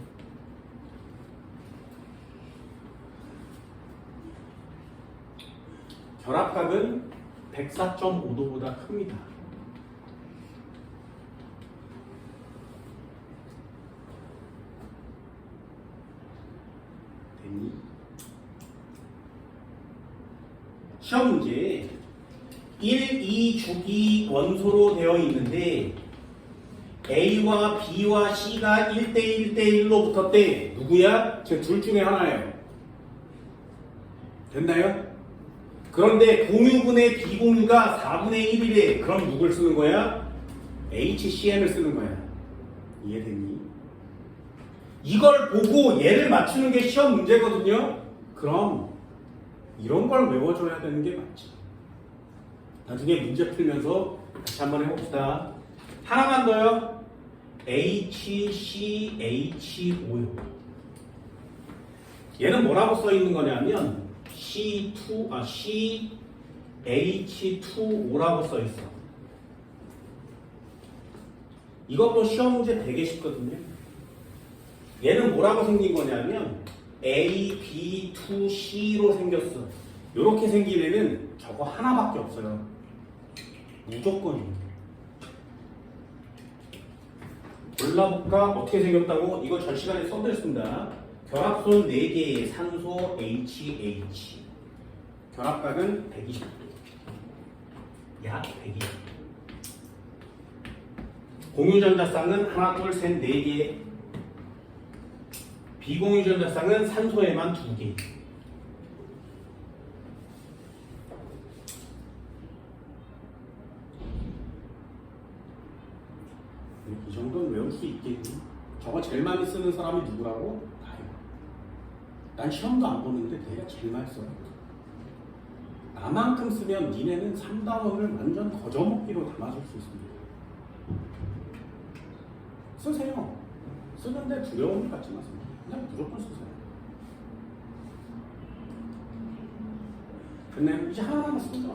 [SPEAKER 1] 결합각은 104.5도보다 큽니다. 됐니? 시험 문제 1, 2주기 원소로 되어 있는데 A와 B와 C가 1대 1대 1로 붙었대. 누구야? 제 둘 중에 하나예요. 됐나요? 그런데 공유분의 비공유가 4분의 1이래. 그럼 누굴 쓰는 거야? HCn을 쓰는 거야. 이해됐니? 이걸 보고 얘를 맞추는 게 시험 문제거든요. 그럼 이런 걸 외워줘야 되는 게 맞지. 나중에 문제 풀면서 다시 한번 해봅시다. 하나만 더요. HCH5요. 얘는 뭐라고 써 있는 거냐면 CH2O라고 써 있어. 이것도 시험 문제 되게 쉽거든요. 얘는 뭐라고 생긴 거냐면 AB2C로 생겼어. 이렇게 생긴 애는 저거 하나밖에 없어요. 무조건이에요. 골라볼까? 어떻게 생겼다고? 이거 전 시간에 써드렸습니다. 결합선 4개의 산소 HH. 결합각은 120도. 약 120도. 공유전자쌍은 하나, 둘, 셋, 4개. 비공유전자쌍은 산소에만 2개. 이 정도는 외울 수 있겠니? 저거 제일 많이 쓰는 사람이 누구라고? 나요. 난 시험도 안 보는데 내가 제일 많이 써요. 나만큼 쓰면 니네는 3단원을 완전 거저먹기로 담아줄 수 있습니다. 쓰세요. 쓰는데 두려움을 갖지 마세요. 그냥 무조건 쓰세요. 근데 이제 하나만 쓰자.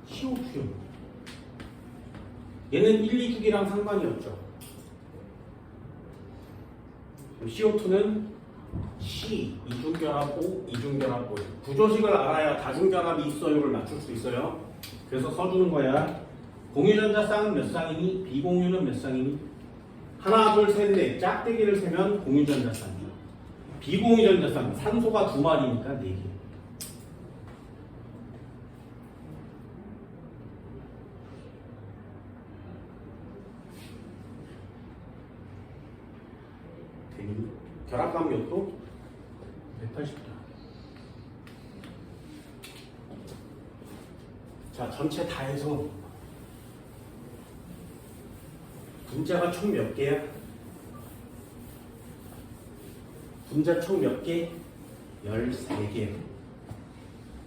[SPEAKER 1] CO2. 얘는 1, 2주기랑 상관이 없죠. CO2는 C, 이중결합 O, 이중결합 O. 구조식을 알아야 다중결합이 있어요를 맞출 수 있어요. 그래서 써주는 거야. 공유전자쌍은 몇 쌍이니? 비공유는 몇 쌍이니? 하나, 둘, 셋, 넷. 짝대기를 세면 공유전자쌍이야. 비공유전자쌍, 산소가 2마리니까 4개. 결합각 몇 도? 180도. 자, 전체 다 해서 분자가 총 몇 개야? 분자 총 몇 개? 13개.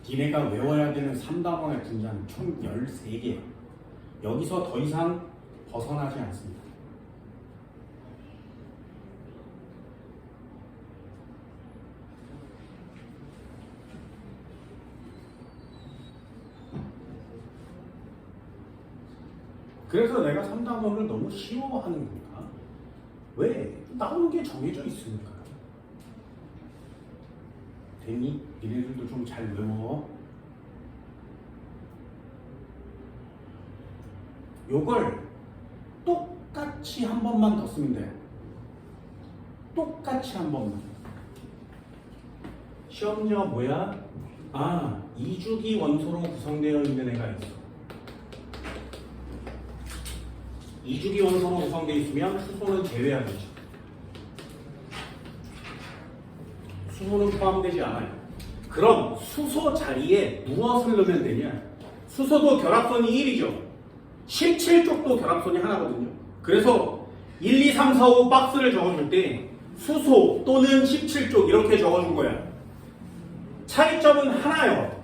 [SPEAKER 1] 니네가 외워야 되는 3단원의 분자는 총 13개. 여기서 더 이상 벗어나지 않습니다. 그래서 내가 3단원을 너무 쉬워하는 건가? 왜? 나오는 게 정해져 있으니까. 됐니? 니네들도 좀 잘 외워. 요걸 똑같이 한 번만 더 쓰면 돼. 똑같이 한 번만. 시험 문제가 뭐야? 아, 2주기 원소로 구성되어 있는 애가 있어. 2주기 원소로 구성되어 있으면 수소는 제외하겠죠. 수소는 포함되지 않아요. 그럼 수소 자리에 무엇을 넣으면 되냐? 수소도 결합선이 1이죠. 17쪽도 결합선이 하나거든요. 그래서 1, 2, 3, 4, 5 박스를 적어줄 때 수소 또는 17쪽 이렇게 적어준 거야. 차이점은 하나요.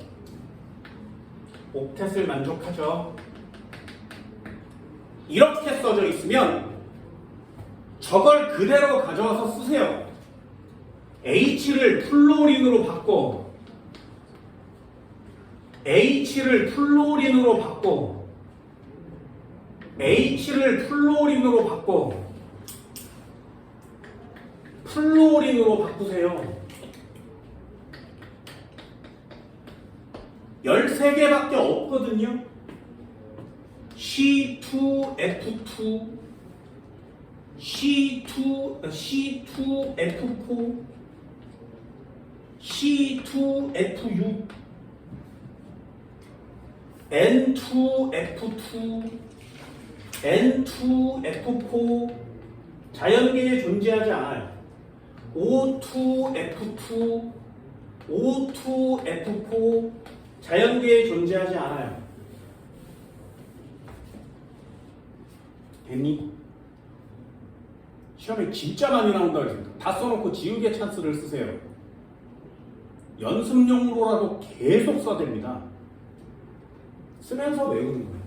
[SPEAKER 1] 옥텟을 만족하죠. 이렇게 써져 있으면 저걸 그대로 가져와서 쓰세요. H를 플로린으로 바꿔. H를 플로린으로 바꿔. H를 플로린으로 바꿔. 플로린으로 바꾸세요. 13개밖에 없거든요. C2F2, C2F4, C2F6, N2F2, N2F4 자연계에 존재하지 않아요. O2F2, O2F4 자연계에 존재하지 않아요. 됐니? 시험에 진짜 많이 나온다 그랬습니다. 다 써놓고 지우개 찬스를 쓰세요. 연습용으로라도 계속 써댑니다. 쓰면서 외우는 거예요.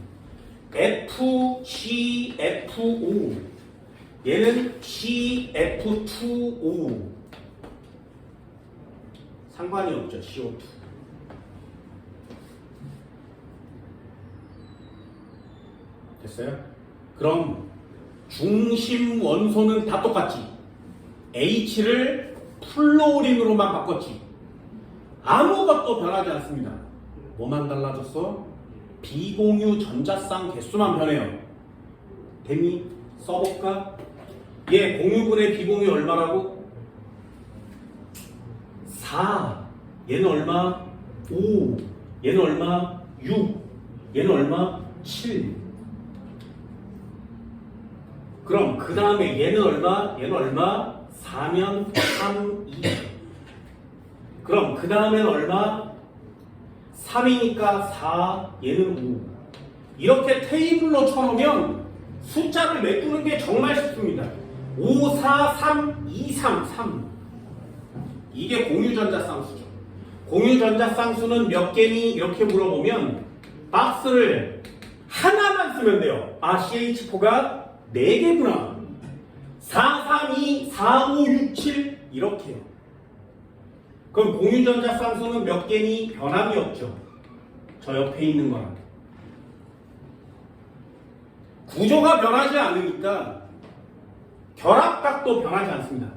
[SPEAKER 1] F, C, F5 얘는 C, F2O 상관이 없죠. CO2 됐어요? 그럼 중심 원소는 다 똑같지. H를 플로린으로만 바꿨지. 아무것도 변하지 않습니다. 뭐만 달라졌어? 비공유 전자쌍 개수만 변해요. 됐니? 써볼까? 얘 공유분의 비공유 얼마라고? 4. 얘는 얼마? 5. 얘는 얼마? 6. 얘는 얼마? 7. 그럼 그 다음에 얘는 얼마? 얘는 얼마? 4면 3, 2. 그럼 그 다음에는 얼마? 3이니까 4, 얘는 5. 이렇게 테이블로 쳐놓으면 숫자를 메꾸는 게 정말 쉽습니다. 5, 4, 3, 2, 3, 3. 이게 공유전자쌍수죠. 공유전자쌍수는 몇 개니? 이렇게 물어보면 박스를 하나만 쓰면 돼요. 아, CH4가 4개구나. 4, 3, 2, 4, 5, 6, 7 이렇게요. 그럼 공유전자쌍수는 몇 개니? 변함이 없죠. 저 옆에 있는 거랑. 구조가 변하지 않으니까 결합각도 변하지 않습니다.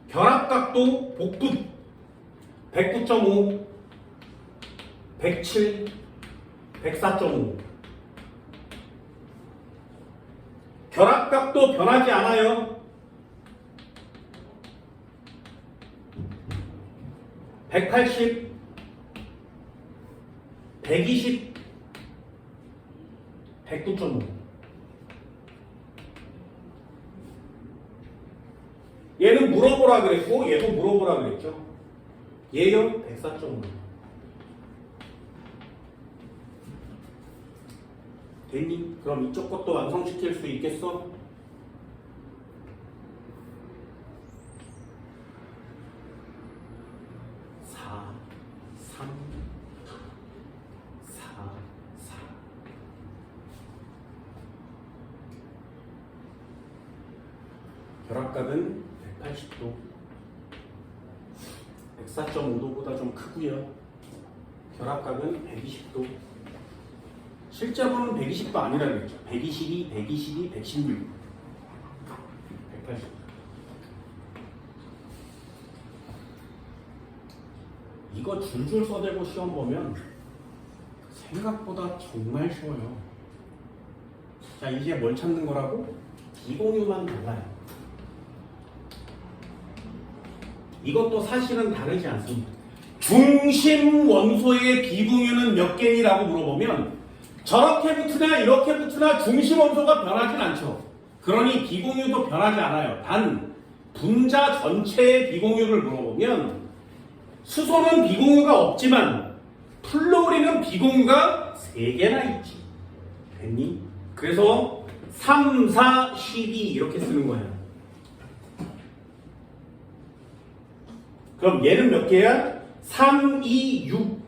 [SPEAKER 1] 결합각도 복붙 109.5, 107, 104.5 결합각도 변하지 않아요. 180, 120, 109.5 얘는 물어보라 그랬고 얘도 물어보라 그랬죠. 얘요 104.5 됐니? 그럼 이쪽 것도 완성시킬 수 있겠어? 결합각은 180도 104.5도보다 좀 크고요. 결합각은 120도 실제로는 120도 아니라 그랬죠. 122, 122, 116 180도 이거 줄줄 써대고 시험 보면 생각보다 정말 쉬워요. 자, 이제 뭘 찾는 거라고? 비공유만 달라요. 이것도 사실은 다르지 않습니다. 중심 원소의 비공유는 몇 개니라고 물어보면 저렇게 붙으나 이렇게 붙으나 중심 원소가 변하진 않죠. 그러니 비공유도 변하지 않아요. 단 분자 전체의 비공유를 물어보면 수소는 비공유가 없지만 플로린은 비공유가 3개나 있지. 됐니? 그래서 3, 4, 12 이렇게 쓰는 거야. 그럼 얘는 몇 개야? 3, 2, 6.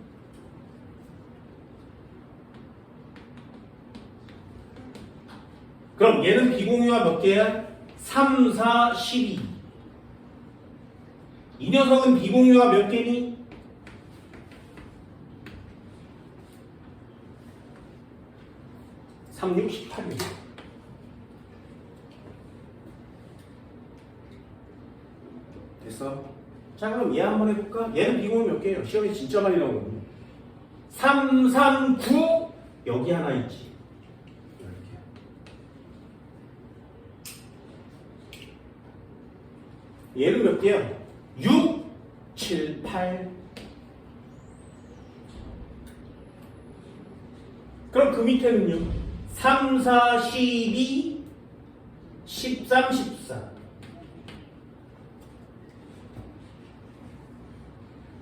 [SPEAKER 1] 그럼 얘는 비공유가 몇 개야? 3, 4, 12. 이 녀석은 비공유가 몇 개니? 3, 6, 18. 됐어? 자, 그럼 얘 한번 해볼까? 얘는 비공유 몇 개예요? 시험에 진짜 많이 나오거든요. 3, 3, 9 여기 하나 있지. 이렇게. 얘는 몇 개야? 6, 7, 8. 그럼 그 밑에는요? 3, 4, 12, 13, 14.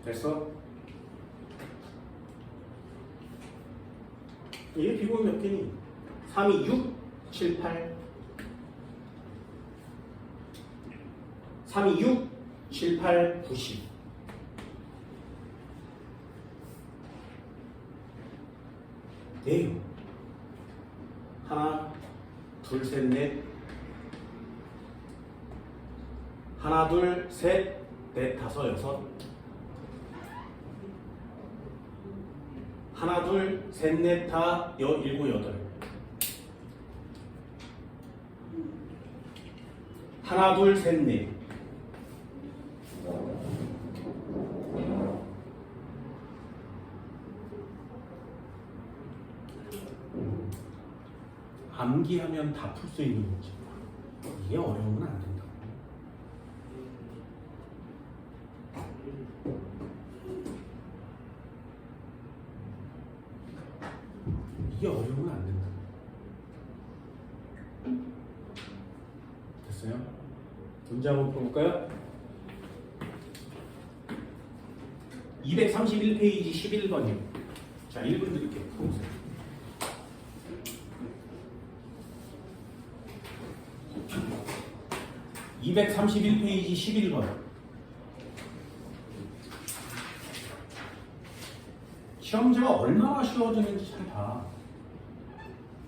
[SPEAKER 1] 됐어? 얘 비공이 몇 개니? 3이 6, 7, 8. 3이 6, 7, 8, 9, 10. 네요. 하나, 둘, 셋, 넷. 하나, 둘, 셋, 넷, 다섯, 여섯. 하나, 둘, 셋, 넷, 다, 일곱, 여덟. 하나, 둘, 셋, 넷. 암기하면 다 풀 수 있는 거지. 이게 어려우면 안 된다. 이게 어려우면 안 된다. 됐어요? 문제 한번 풀어볼까요? 231페이지 11번이요. 자, 1분 드릴게요. 풀어보세요. 231페이지 11번. 시험지가 얼마나 쉬워지는지 잘 봐.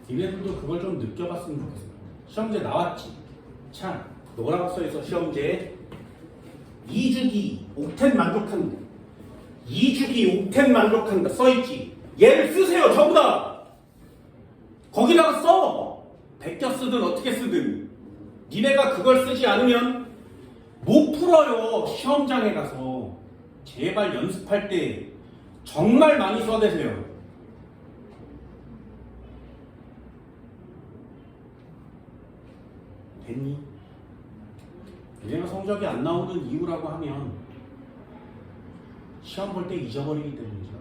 [SPEAKER 1] 니네들도 그걸 좀 느껴봤으면 좋겠어. 시험지 나왔지? 참, 뭐라고 써있어, 시험지에? 2주기 옥텐 만족한다. 2주기 옥텐 만족한다 써있지? 얘를 쓰세요, 전부 다! 거기다가 써! 베껴 쓰든 어떻게 쓰든. 니네가 그걸 쓰지 않으면 못 풀어요. 시험장에 가서. 제발 연습할 때 정말 많이 써대세요. 됐니? 니네가 성적이 안 나오는 이유라고 하면 시험 볼 때 잊어버리기 때문이죠.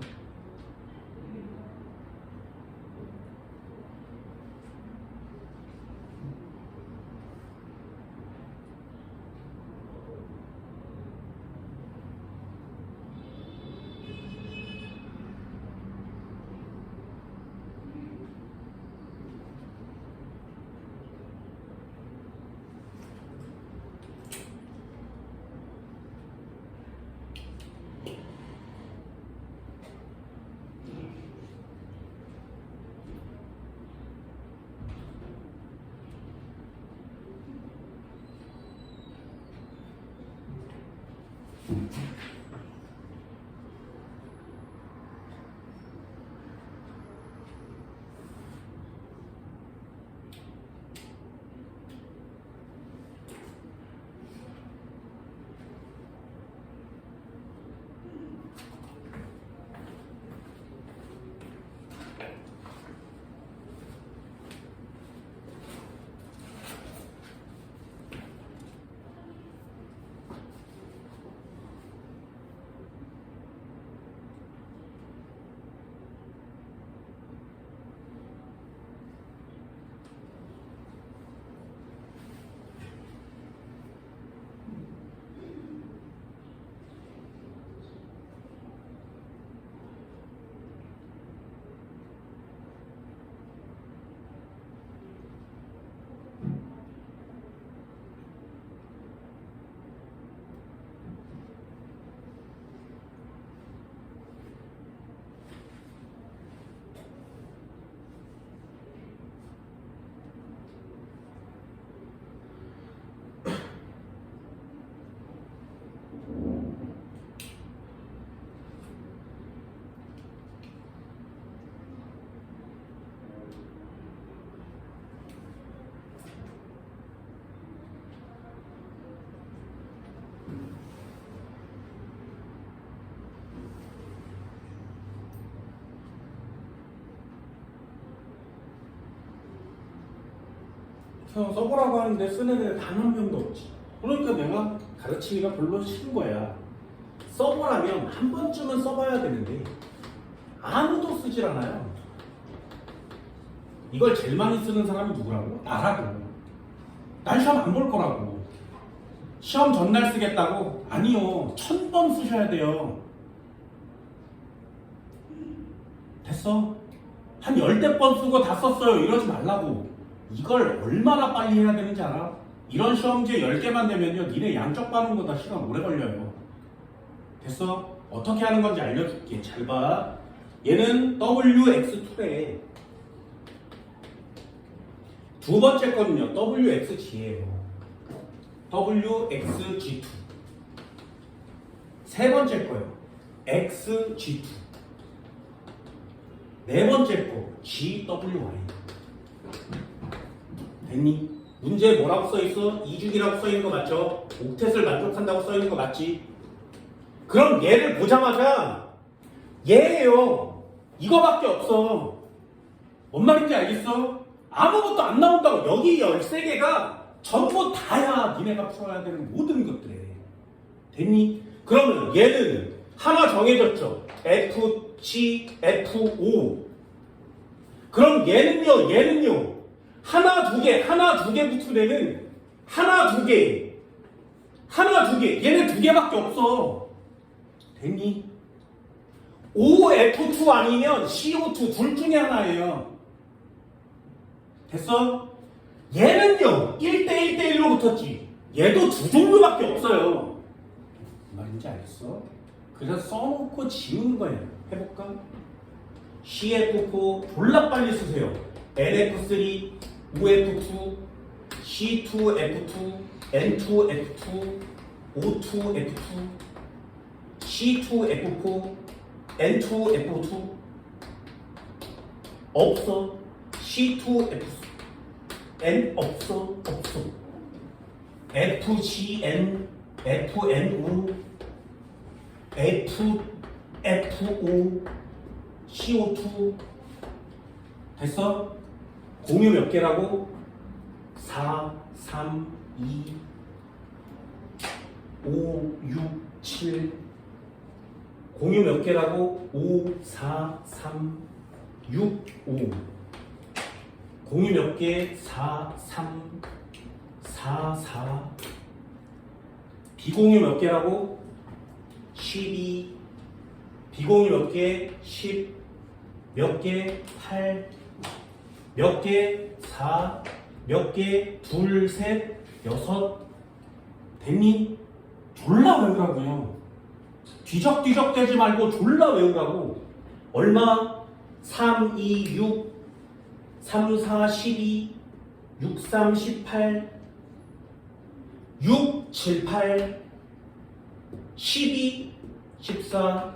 [SPEAKER 2] 써보라고 하는데 쓰는 애 단 한 명도 없지. 그러니까 내가 가르치기가 별로 싫은 거야. 써보라면 한 번쯤은 써봐야 되는데 아무도 쓰질 않아요. 이걸 제일 많이 쓰는 사람이 누구라고? 나라고. 난 시험 안 볼 거라고. 시험 전날 쓰겠다고? 아니요. 1000번 쓰셔야 돼요. 됐어. 한 10대 번 쓰고 다 썼어요. 이러지 말라고. 이걸 얼마나 빨리 해야 되는지 알아? 이런 시험지에 10개만 되면요. 니네 양쪽 봐는 거다 시간 오래 걸려요. 됐어? 어떻게 하는 건지 알려줄게. 잘 봐. 얘는 WX2래. 두 번째 거는요. WXG예요. WXG2. 세 번째 거요. XG2. 네 번째 거 GWY. 됐니? 문제에 뭐라고 써있어? 이주기라고 써있는 거 맞죠? 옥텟을 만족한다고 써있는 거 맞지? 그럼 얘를 보자마자 얘예요. 이거밖에 없어. 뭔 말인지 알겠어? 아무것도 안 나온다고. 여기 13개가 전부 다야. 니네가 풀어야 되는 모든 것들에. 됐니? 그러면 얘는 하나 정해졌죠. F, G, F, O. 그럼 얘는요. 하나 두 개 붙으면은 하나 두 개. 얘네 두 개밖에 없어. 됐니? OF2 아니면 CO2 둘 중에 하나예요. 됐어? 얘는요 1대1대1로 붙었지. 얘도 두 종류밖에 없어요. 무슨 말인지 알겠어? 그래서 써놓고 지우는 거예요. 해볼까? CF4 졸라 빨리 쓰세요. NF3, OF2, C2F2, N2F2, O2F2, C2F4, N2F2 없어. C2F N 없어. FGN, FNO, FFO, CO2 됐어? 공유 몇 개라고? 4, 3, 2, 5, 6, 7 공유 몇 개라고? 5, 4, 3, 6, 5 공유 몇 개? 4, 3, 4, 4 비공유 몇 개라고? 12 비공유 몇 개? 10 몇 개? 8 몇 개? 4 몇 개? 둘, 셋, 여섯 됐니? 졸라 외우라고요. 뒤적뒤적 대지 말고 졸라 외우라고. 얼마? 3, 2, 6 3, 4, 12 6, 3, 18 6, 7, 8 12, 14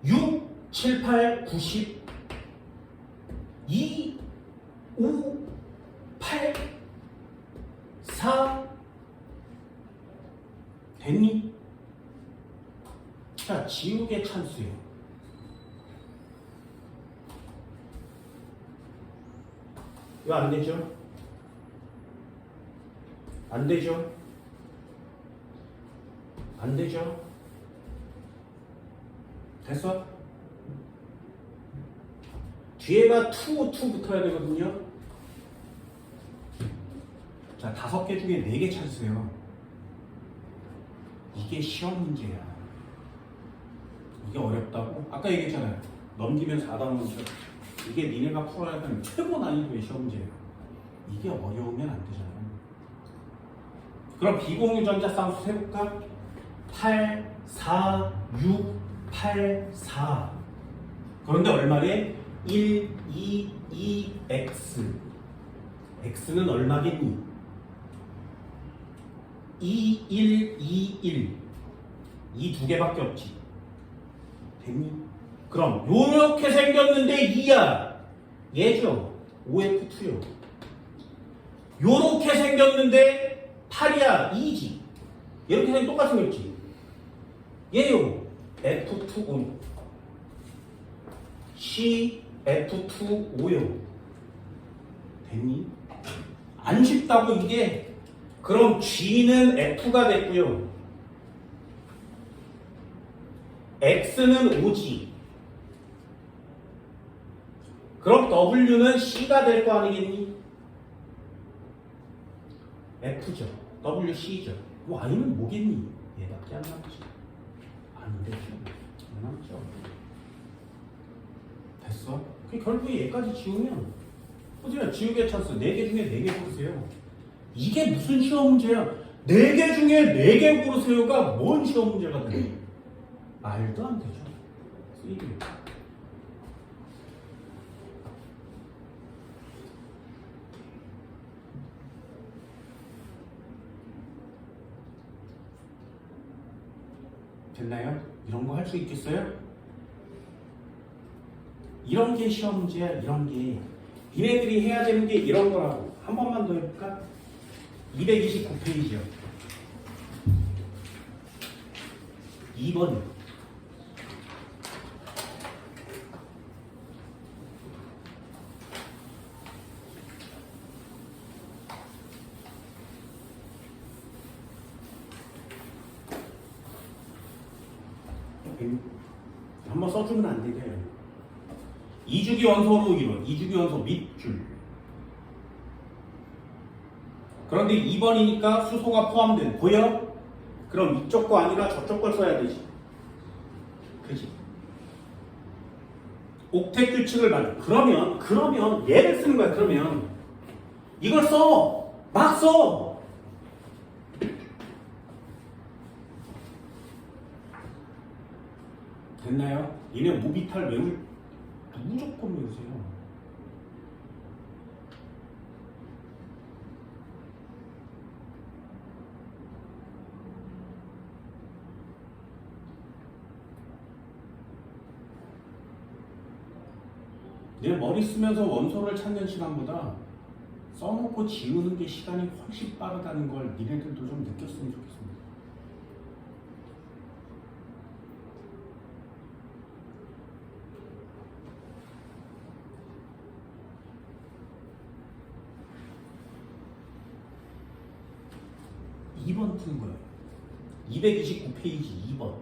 [SPEAKER 2] 6, 7, 8, 90 2, 5, 8 4 됐니? 자, 지우개 찬스요. 이거 안 되죠? 안 되죠? 안 되죠? 됐어? 뒤에가 2 붙어야 되거든요. 자, 5개 중에 4개 찬스예요. 이게 시험 문제야. 이게 어렵다고? 아까 얘기했잖아요. 넘기면 4단 문제. 이게 니네가 풀어야 되는 최고 난이도의 시험 문제예요. 이게 어려우면 안 되잖아요. 그럼 비공유전자 쌍수 세볼까? 8, 4, 6, 8, 4. 그런데 얼마래? 1, 2, 2, X. X는 얼마겠니? 2, 1, 2, 1. 이 두 개밖에 없지. 됐니? 그럼 요렇게 생겼는데 2야. 얘죠. OF2요. 요렇게 생겼는데 8이야. 2지. 이렇게 생긴 똑같이 생겼지. 얘요. F2O. C, F2O요. 됐니? 안 쉽다고 이게. 그럼 G는 F가 됐고요. X는 O지. 그럼 W는 C가 될 거 아니겠니? F죠. WC죠. Y는 뭐겠니? 얘밖에 안 남지. 안 되죠. 안 남죠. 됐어? 결국에 얘까지 지우면 보세요. 지우개 찬스 4개 중에 4개 고르세요. 이게 무슨 시험 문제야? 4개 중에 4개 고르세요가 뭔 시험 문제가 돼? 말도 안 되죠. 쓰이기. 됐나요? 이런 거 할 수 있겠어요? 이런 게 시험 문제야. 이런 게 니네들이 해야 되는 게 이런 거라고. 한 번만 더 해볼까? 229페이지요. 2번. 한번 써주면 안 되게. 이주기 원소로 이룬 이주기 원소 밑줄. 그런데 2번이니까 수소가 포함된 보여? 그럼 이쪽 거 아니라 저쪽 걸 써야 되지. 그지? 옥텟 규칙을 만들. 그러면 얘를 쓰는 거야. 그러면 이걸 써. 막 써. 됐나요? 얘네 모비탈 무조건 외우세요. 내 머리 쓰면서 원소를 찾는 시간보다 써놓고 지우는 게 시간이 훨씬 빠르다는 걸 니네들도 좀 느꼈으면 좋겠습니다. (2번) 푸는 거예요. 229페이지 2번.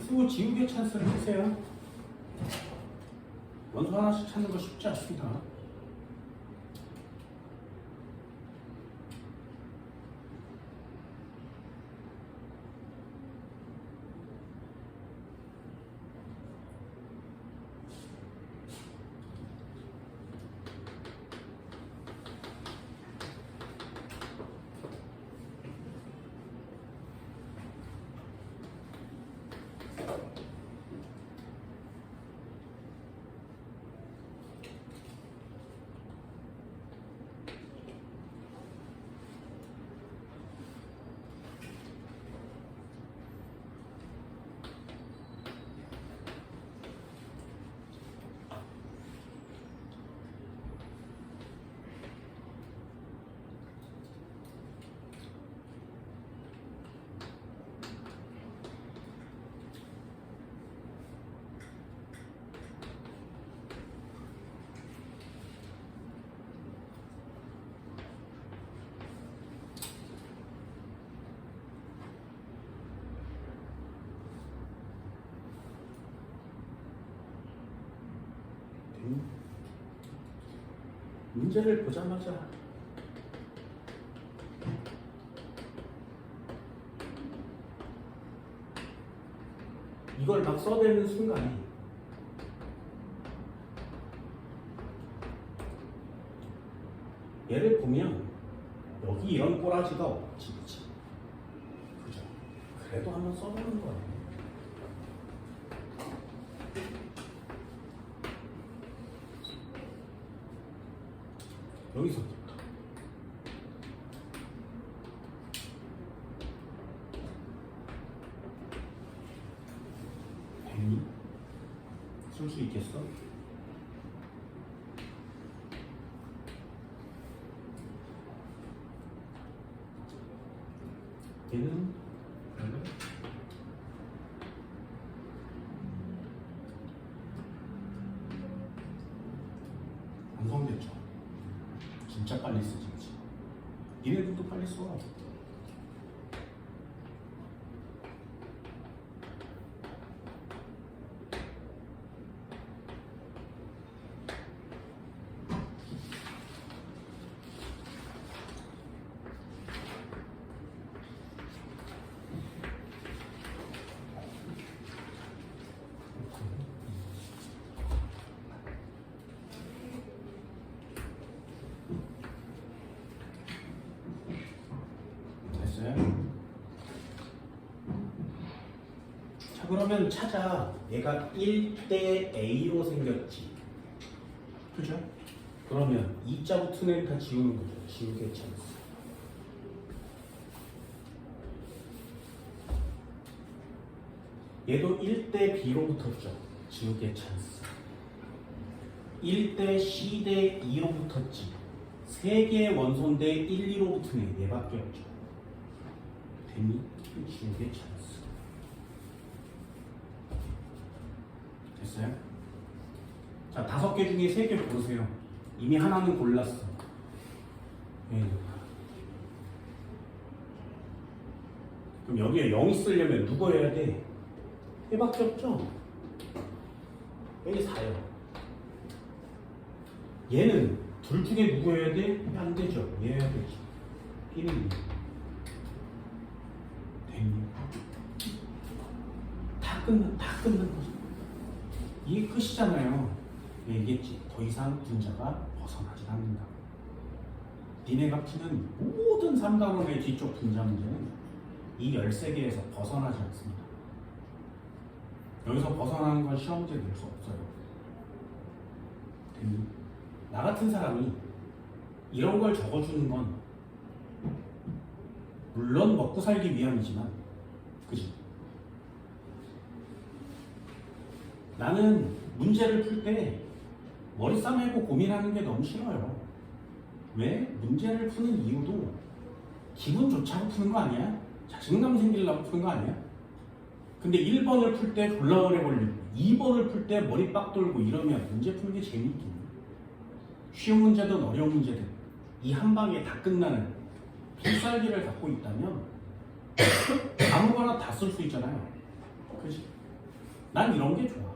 [SPEAKER 2] 쓰고 지우개 찬스를 해주세요. 원소 하나씩 찾는 거 쉽지 않습니다. 문제를 보자마자 이걸 막 써대는 순간에 얘를 보면 여기 이런 꼬라지가 없지, 그치? 그죠? 그래도 한번 써보는 거예요. 여기서부터 됐니? 쓸 수 있겠어? 얘는 완성됐죠. 진짜 빨리 쓰지, 그치? 니네들도 빨리 써. 됐어요? 자, 그러면 찾아. 얘가 1대 A로 생겼지. 그죠? 그러면 2자 붙은 애를 다 지우는 거죠. 지우개 찬스. 얘도 1대 B로 붙었죠. 지우개 찬스. 1대 C 대 2로 붙었지. 3개의 원소인데 1, 2로 붙은 애 얘밖에 없죠. 됐니? 지우개 찬스. 됐어요? 자, 5개 중에 3개 고르세요. 이미 하나는 골랐어. 네. 그럼 여기에 0이 쓰려면 누구 해야 돼? 얘밖에 없죠? 여기 4요. 얘는 둘 중에 누구 해야 돼? 안 되죠. 얘 해야 되지. 1은 됐니? 다 끝난 거지. 이게 끝이잖아요. 얘기했지. 더 이상 분자가 벗어나지 않는다. 니네가 푸는 모든 3단원의 뒤쪽 분자 문제는 이 13개에서 벗어나지 않습니다. 여기서 벗어나는 건 시험 문제 낼 수 없어요. 됐니? 나 같은 사람이 이런 걸 적어주는 건 물론 먹고 살기 위함이지만, 그지? 나는 문제를 풀 때 머리 싸매고 고민하는 게 너무 싫어요. 왜? 문제를 푸는 이유도 기분 좋자고 푸는 거 아니야? 자신감 생기려고 푸는 거 아니야? 근데 1번을 풀 때 졸라 오래 걸리고 2번을 풀 때 머리 빡 돌고 이러면 문제 푸는 게 재밌긴. 쉬운 문제든 어려운 문제든 이 한 방에 다 끝나는 필살기를 갖고 있다면 아무거나 다 쓸 수 있잖아요. 그치? 난 이런 게 좋아.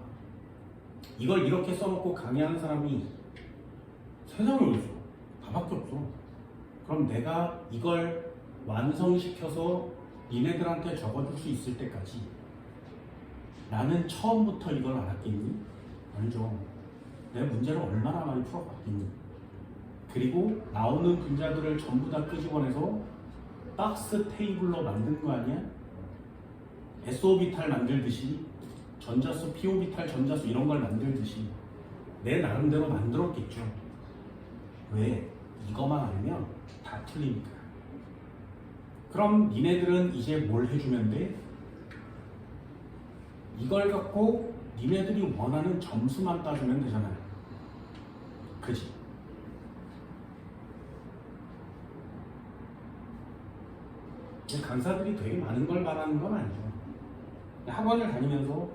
[SPEAKER 2] 이걸 이렇게 써놓고 강의하는 사람이 세상에 어딨어? 다밖에 없어. 그럼 내가 이걸 완성시켜서 니네들한테 적어줄 수 있을 때까지 나는 처음부터 이걸 알았겠니? 아니죠. 내가 문제를 얼마나 많이 풀어봤겠니? 그리고 나오는 분자들을 전부 다 끄집어내서 박스 테이블로 만든 거 아니야? SO비탈 만들듯이 전자수, PO비탈 전자수 이런 걸 만들듯이 내 나름대로 만들었겠죠. 왜? 이거만 알면 다 틀리니까. 그럼 니네들은 이제 뭘 해주면 돼? 이걸 갖고 니네들이 원하는 점수만 따주면 되잖아요. 그지? 강사들이 되게 많은 걸 바라는 건 아니죠. 학원을 다니면서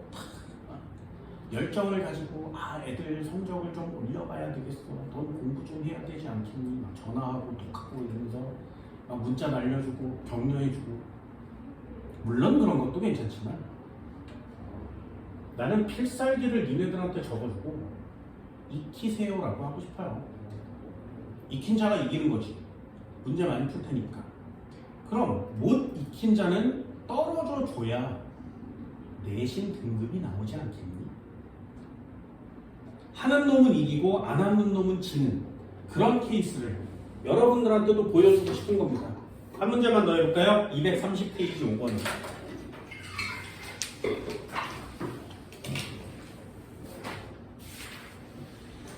[SPEAKER 2] 열정을 가지고 애들 성적을 좀 올려봐야 되겠어. 넌 공부 좀 해야 되지 않겠니? 막 전화하고 톡하고 이러면서 막 문자 날려주고 격려해주고. 물론 그런 것도 괜찮지만 나는 필살기를 니네들한테 적어주고 익히세요라고 하고 싶어요. 익힌 자가 이기는 거지. 문제 많이 풀 테니까. 그럼 못 익힌 자는 떨어져 줘야 내신 등급이 나오지 않겠니? 하는 놈은 이기고 안 하는 놈은 지는 그런 케이스를 여러분들한테도 보여주고 싶은 겁니다. 한 문제만 더 해볼까요? 230페이지 5번이요.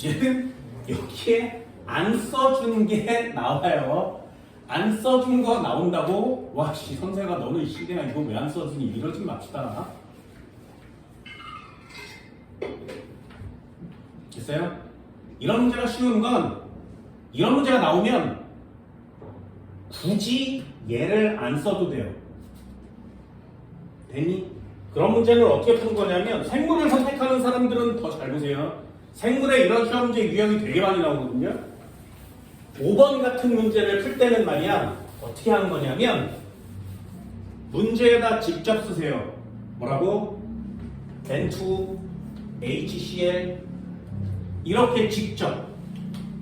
[SPEAKER 2] 얘는 여기에 안 써준 게 나와요. 안 써준 거 나온다고? 와, 씨, 선생아, 너는 시대야, 이거 왜 안 써주니? 이러지 맙시다. 됐어요? 이런 문제가 쉬운 건, 이런 문제가 나오면, 굳이 얘를 안 써도 돼요. 됐니? 그런 문제는 어떻게 푸는 거냐면, 생물을 선택하는 사람들은 더 잘 보세요. 생물에 이런 시험 문제 유형이 되게 많이 나오거든요. 5번 같은 문제를 풀 때는 말이야 어떻게 하는 거냐면 문제에다 직접 쓰세요. 뭐라고? N2, HCl 이렇게 직접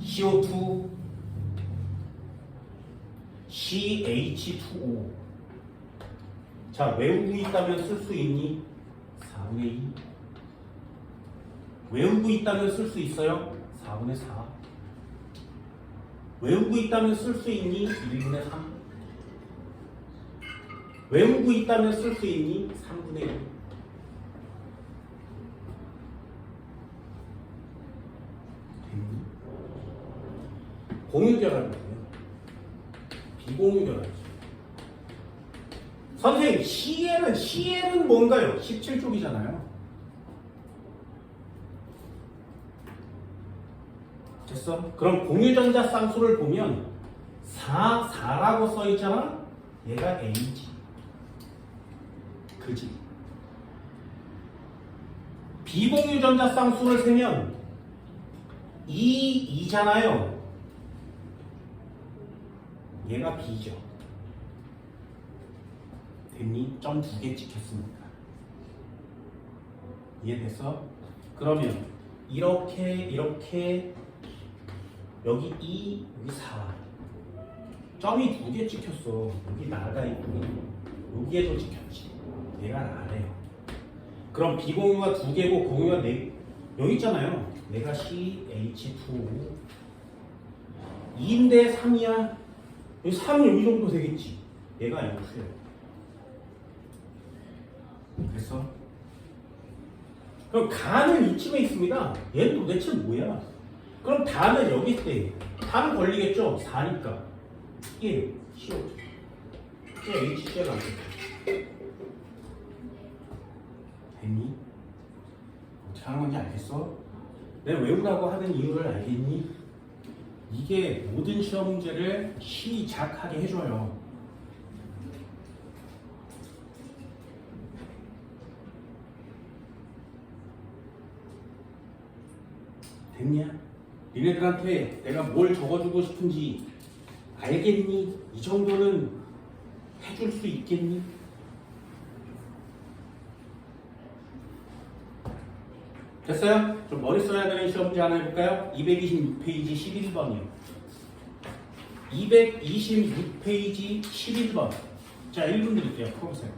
[SPEAKER 2] CO2, CH2O 자 외우고 있다면 쓸 수 있니? 4분의 2 외우고 있다면 쓸 수 있어요? 4분의 4 외우고 있다면 쓸 수 있니? 1분의 3 외우고 있다면 쓸 수 있니? 3분의 1 됐니? 공유결합이에요. 비공유결합이죠. 선생님 CL은 뭔가요? 17쪽이잖아요. 됐어? 그럼 공유전자 쌍수를 보면 4라고 써있잖아? 얘가 A지. 그지? 비공유전자 쌍수를 세면 2잖아요. 얘가 B죠. 됐니? 점 2개 찍혔습니다. 이해됐어? 그러면 이렇게 여기 2, 여기 4 점이 2개 찍혔어. 여기 나가 있고 여기에도 찍혔지. 얘가 나래요. 그럼 비공유가 2개고 공유가 4개 여기 있잖아요. 얘가 CH2O 2인데 3이야. 여기 3 여기 정도 되겠지. 얘가 X예요. 그래서 그럼 가는 이쯤에 있습니다. 얘는 도대체 뭐야? 그럼 다는 여기 있대. 다는 걸리겠죠? 4니까. 이게 CO2. 이게 HCl 안 돼. 됐니? 어떻게 하는 건지 알겠어? 내가 외우라고 하는 이유를 알겠니? 이게 모든 시험 문제를 시작하게 해줘요. 됐냐? 니네들한테 내가 뭘 적어주고 싶은지 알겠니? 이 정도는 해줄 수 있겠니? 됐어요? 좀 머리 써야 되는 시험 문제 하나 해볼까요? 226페이지 11번이요. 226페이지 11번. 자, 1분 드릴게요. 풀어보세요.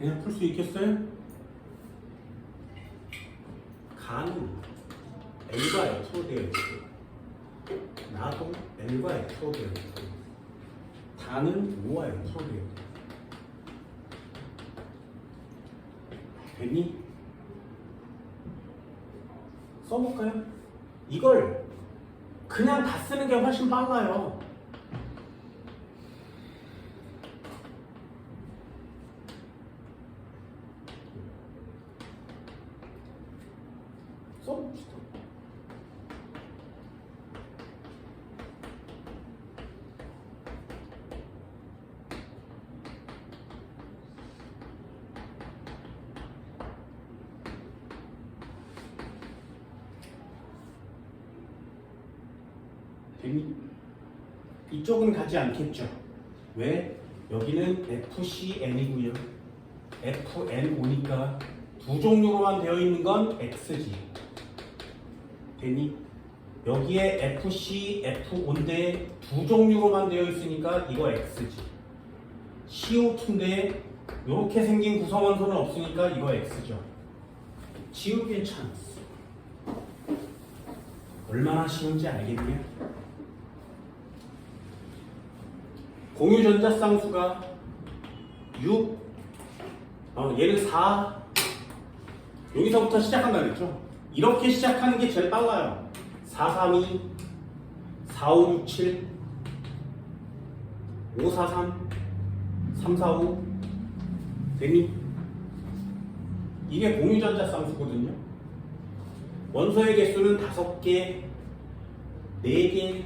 [SPEAKER 2] 그냥 풀 수 있겠어요? 간은 L과 F로 되어 있고 나도 L과 F로 되어 있고 단은 O와 F로 되어 있고 됐니? 써볼까요? 이걸 그냥 다 쓰는 게 훨씬 빨라요. 써봅시다. 됐니? 이쪽은 가지 않겠죠. 왜? 여기는 FCN이고요. FN 오니까 두 종류로만 되어 있는 건 X지. 됐니? 여기에 FC, F5인데 두 종류로만 되어 있으니까 이거 X지. CO2인데 이렇게 생긴 구성원소는 없으니까 이거 X죠. 지우개 찬스. 얼마나 쉬운지 알겠냐? 공유전자 쌍수가 6, 얘는 4. 여기서부터 시작한다 그랬죠? 이렇게 시작하는 게 제일 빨라요. 4, 3, 2, 4, 5, 6, 7, 5, 4, 3, 3, 4, 5. 됐니? 이게 공유전자 쌍수거든요. 원소의 개수는 5개, 4개,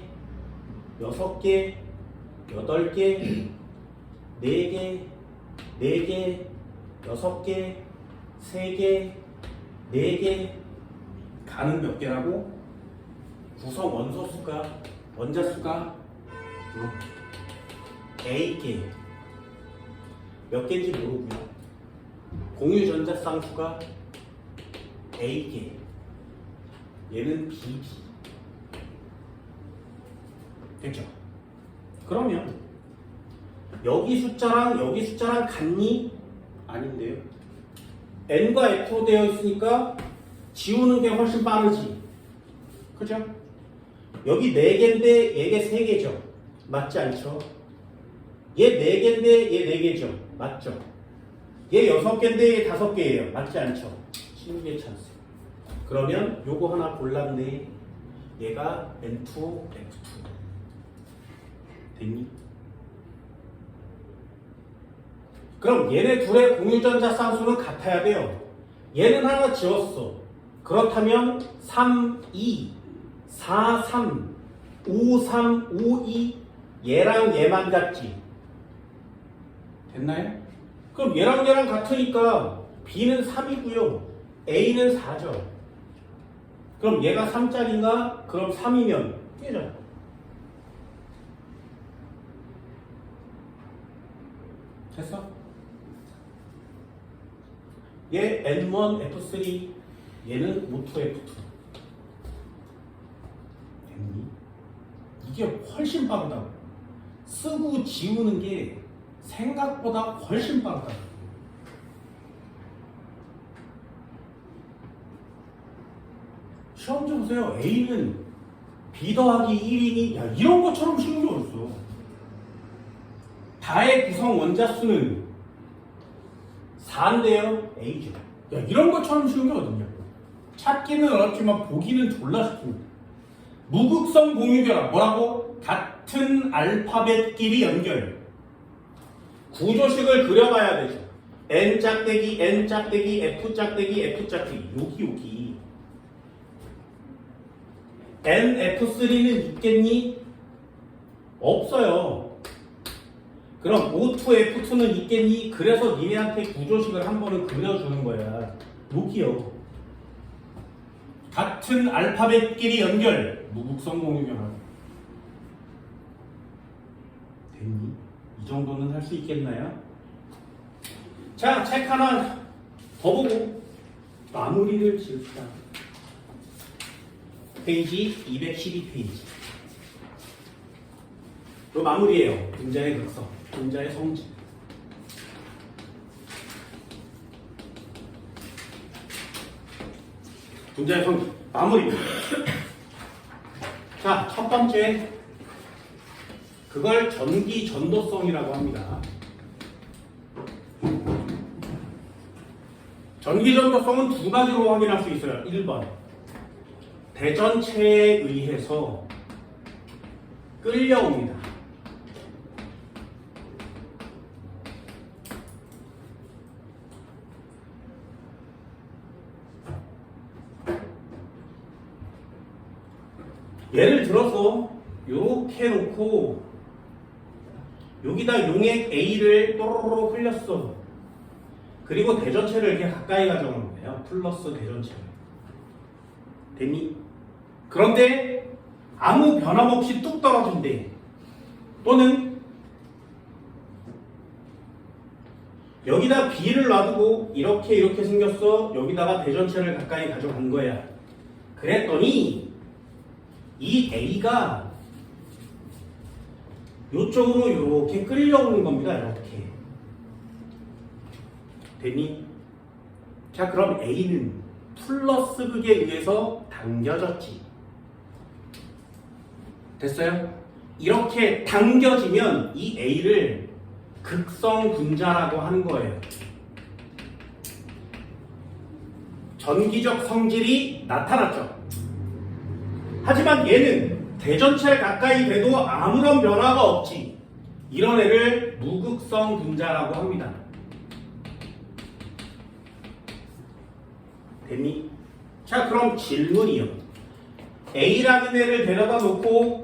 [SPEAKER 2] 6개, 8개, 4개, 4개, 6개, 3개, 4개. 간은 몇 개라고? 구성 원소 수가, 원자 수가 8개. 몇 개인지 모르고요. 공유전자 쌍수가 A개. 얘는 BB. 됐죠? 그러면 여기 숫자랑 같니? 아닌데요. N과 F로 되어 있으니까 지우는 게 훨씬 빠르지. 그죠? 여기 4개인데 얘게 3개죠. 맞지 않죠? 얘 4개인데 얘 4개죠. 맞죠? 얘 6개인데 얘 5개예요. 맞지 않죠? 20개 찬스. 그러면 요거 하나 골랐네. 얘가 N2, F2. 됐니? 그럼 얘네 둘의 공유전자 쌍수는 같아야 돼요. 얘는 하나 지웠어. 그렇다면 3, 2, 4, 3, 5, 3, 5, 2 얘랑 얘만 같지. 됐나요? 그럼 얘랑 얘랑 같으니까 B는 3이고요. A는 4죠. 그럼 얘가 3짜리인가? 그럼 3이면 깨져요. 됐어? 얘 N1, F3, 얘는 O2, F2. 됐니? 이게 훨씬 빠르다고. 쓰고 지우는 게 생각보다 훨씬 빠르다. 시험 좀 보세요. A는 B 더하기 1이니 야 이런 것처럼 쉬운 게 어딨어. 다의 구성 원자 수는 4인데요. A죠. 야 이런 것처럼 쉬운 게 어딨냐. 찾기는 어렵지만 보기는 졸라 쉽습니다. 무극성 공유결합 뭐라고? 같은 알파벳끼리 연결. 구조식을 그려봐야 되죠. N 짝대기, N 짝대기, F 짝대기, F 짝대기. 여기. NF3는 있겠니? 없어요. 그럼 O2, F2는 있겠니? 그래서 니네한테 구조식을 한 번은 그려주는 거야. 여기요. 같은 알파벳끼리 연결. 무극성 공유결합. 됐니? 이 정도는 할 수 있겠나요? 자, 책 하나 더 보고 마무리를 지읍시다. 페이지 212페이지. 또 마무리예요. 분자의 극성, 분자의 성질.
[SPEAKER 1] 분자의 성질 마무리입니다. 자, 첫 번째 그걸 전기 전도성이라고 합니다. 전기 전도성은 두 가지로 확인할 수 있어요. 1번 대전체에 의해서 끌려옵니다. 예를 들어서 이렇게 놓고 여기다 용액 A를 또로로 흘렸어. 그리고 대전체를 이렇게 가까이 가져오는 거예요. 플러스 대전체를. 됐니? 그런데 아무 변함 없이 뚝 떨어진대. 또는 여기다 B를 놔두고 이렇게 생겼어. 여기다가 대전체를 가까이 가져간 거야. 그랬더니 이 A가 이쪽으로 이렇게 끌려오는 겁니다. 이렇게. 됐니? 자, 그럼 A는 플러스 극에 의해서 당겨졌지. 됐어요? 이렇게 당겨지면 이 A를 극성 분자라고 하는 거예요. 전기적 성질이 나타났죠. 하지만 얘는 대전체 가까이 돼도 아무런 변화가 없지. 이런 애를 무극성 분자라고 합니다. 됐니? 자, 그럼 질문이요. A라는 애를 데려다 놓고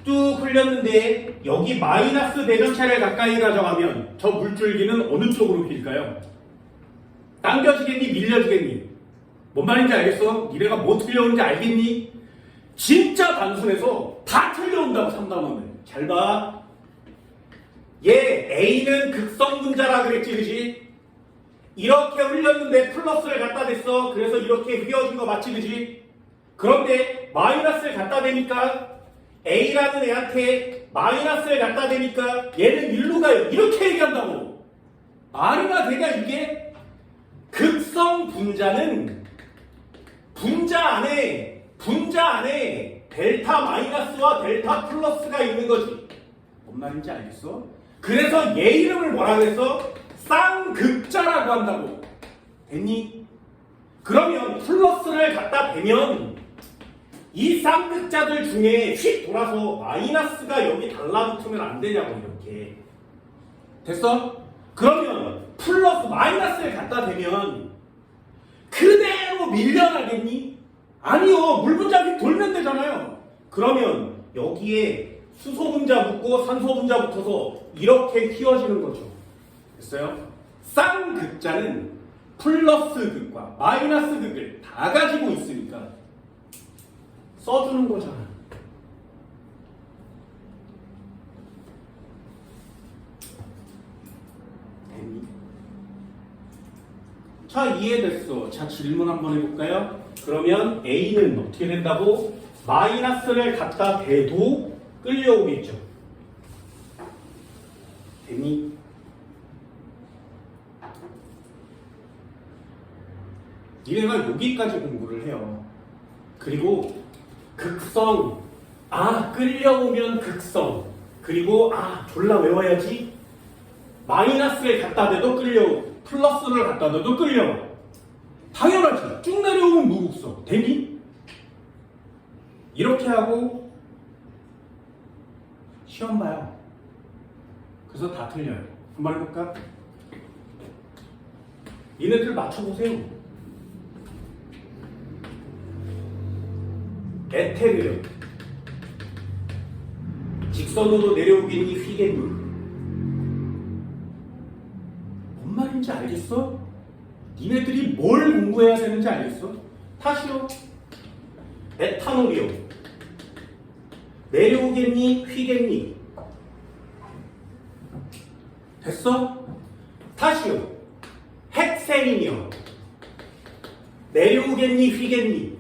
[SPEAKER 1] 뚝 흘렸는데 여기 마이너스 대전체를 가까이 가져가면 저 물줄기는 어느 쪽으로 휠까요? 당겨지겠니? 밀려지겠니? 뭔 말인지 알겠어? 니네가 뭐 틀려오는지 알겠니? 진짜 단순해서 다 틀려온다고 3단원을. 잘 봐. 얘 A는 극성 분자라 그랬지, 그지? 이렇게 흘렸는데 플러스를 갖다 댔어. 그래서 이렇게 휘어진 거 맞지, 그지? 그런데 마이너스를 갖다 대니까 A라는 애한테 마이너스를 갖다 대니까 얘는 일로 가요. 이렇게 얘기한다고. 말이나 되냐 이게? 극성 분자는 분자 안에 델타 마이너스와 델타 플러스가 있는 거지. 뭔 말인지 알겠어? 그래서 얘 이름을 뭐라 그랬어? 쌍극자라고 한다고. 됐니? 그러면 플러스를 갖다 대면 이 쌍극자들 중에 휙 돌아서 마이너스가 여기 달라붙으면 안 되냐고. 이렇게. 됐어? 그러면 플러스 마이너스를 갖다 대면 그대로 밀려나겠니? 아니요. 물 분자기 돌면 되잖아요. 그러면 여기에 수소 분자 붙고 산소 분자 붙어서 이렇게 휘어지는 거죠. 됐어요? 쌍극자는 플러스 극과 마이너스 극을 다 가지고 있으니까 써주는 거잖아. 됐니? 자, 이해됐어. 자, 질문 한번 해볼까요? 그러면 A는 어떻게 된다고? 마이너스를 갖다 대도 끌려오겠죠. 됐니? 니네가 여기까지 공부를 해요. 그리고 극성, 끌려오면 극성. 그리고 졸라 외워야지. 마이너스를 갖다 대도 끌려오고 플러스를 갖다 대도 끌려와. 당연하지. 쭉 내려오면 무극성. 되니? 이렇게 하고 시험 봐요. 그래서 다 틀려요. 한번 해볼까? 얘네들 맞춰보세요. 에테르 직선으로 내려오겠니? 휘겠니? 뭔 말인지 알겠어? 니네들이 뭘 공부해야 되는지 알겠어? 다시요. 에탄올이요. 내려오겠니? 휘겠니? 됐어? 다시요. 헥세인이요. 내려오겠니? 휘겠니?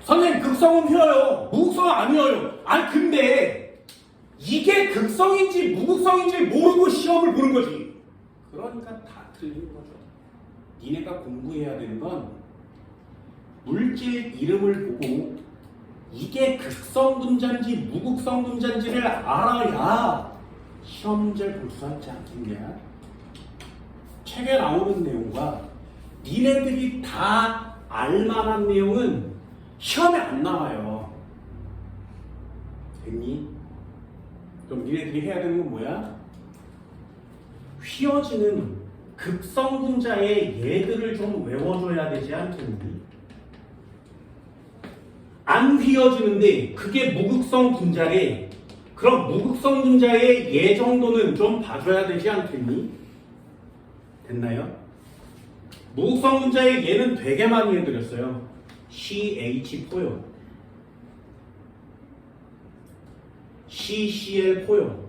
[SPEAKER 1] 선생님, 극성은 휘어요. 무극성은 안 휘어요. 근데 이게 극성인지 무극성인지 모르고 시험을 보는 거지. 그러니까 다 틀린 거죠. 니네가 공부해야 되는 건
[SPEAKER 2] 물질 이름을 보고 이게 극성 분자인지 무극성 분자인지를 알아야 시험 문제를 볼 수 있지 않겠냐? 책에 나오는 내용과 니네들이 다 알만한 내용은 시험에 안 나와요. 됐니? 그럼 니네들이 해야 되는 건 뭐야? 휘어지는 극성 분자의 예들을 좀 외워줘야 되지 않겠니? 안 휘어지는데 그게 무극성 분자래. 그럼 무극성 분자의 예 정도는 좀 봐줘야 되지 않겠니? 됐나요? 무극성 분자의 예는 되게 많이 해드렸어요. CH4요. CCl4요.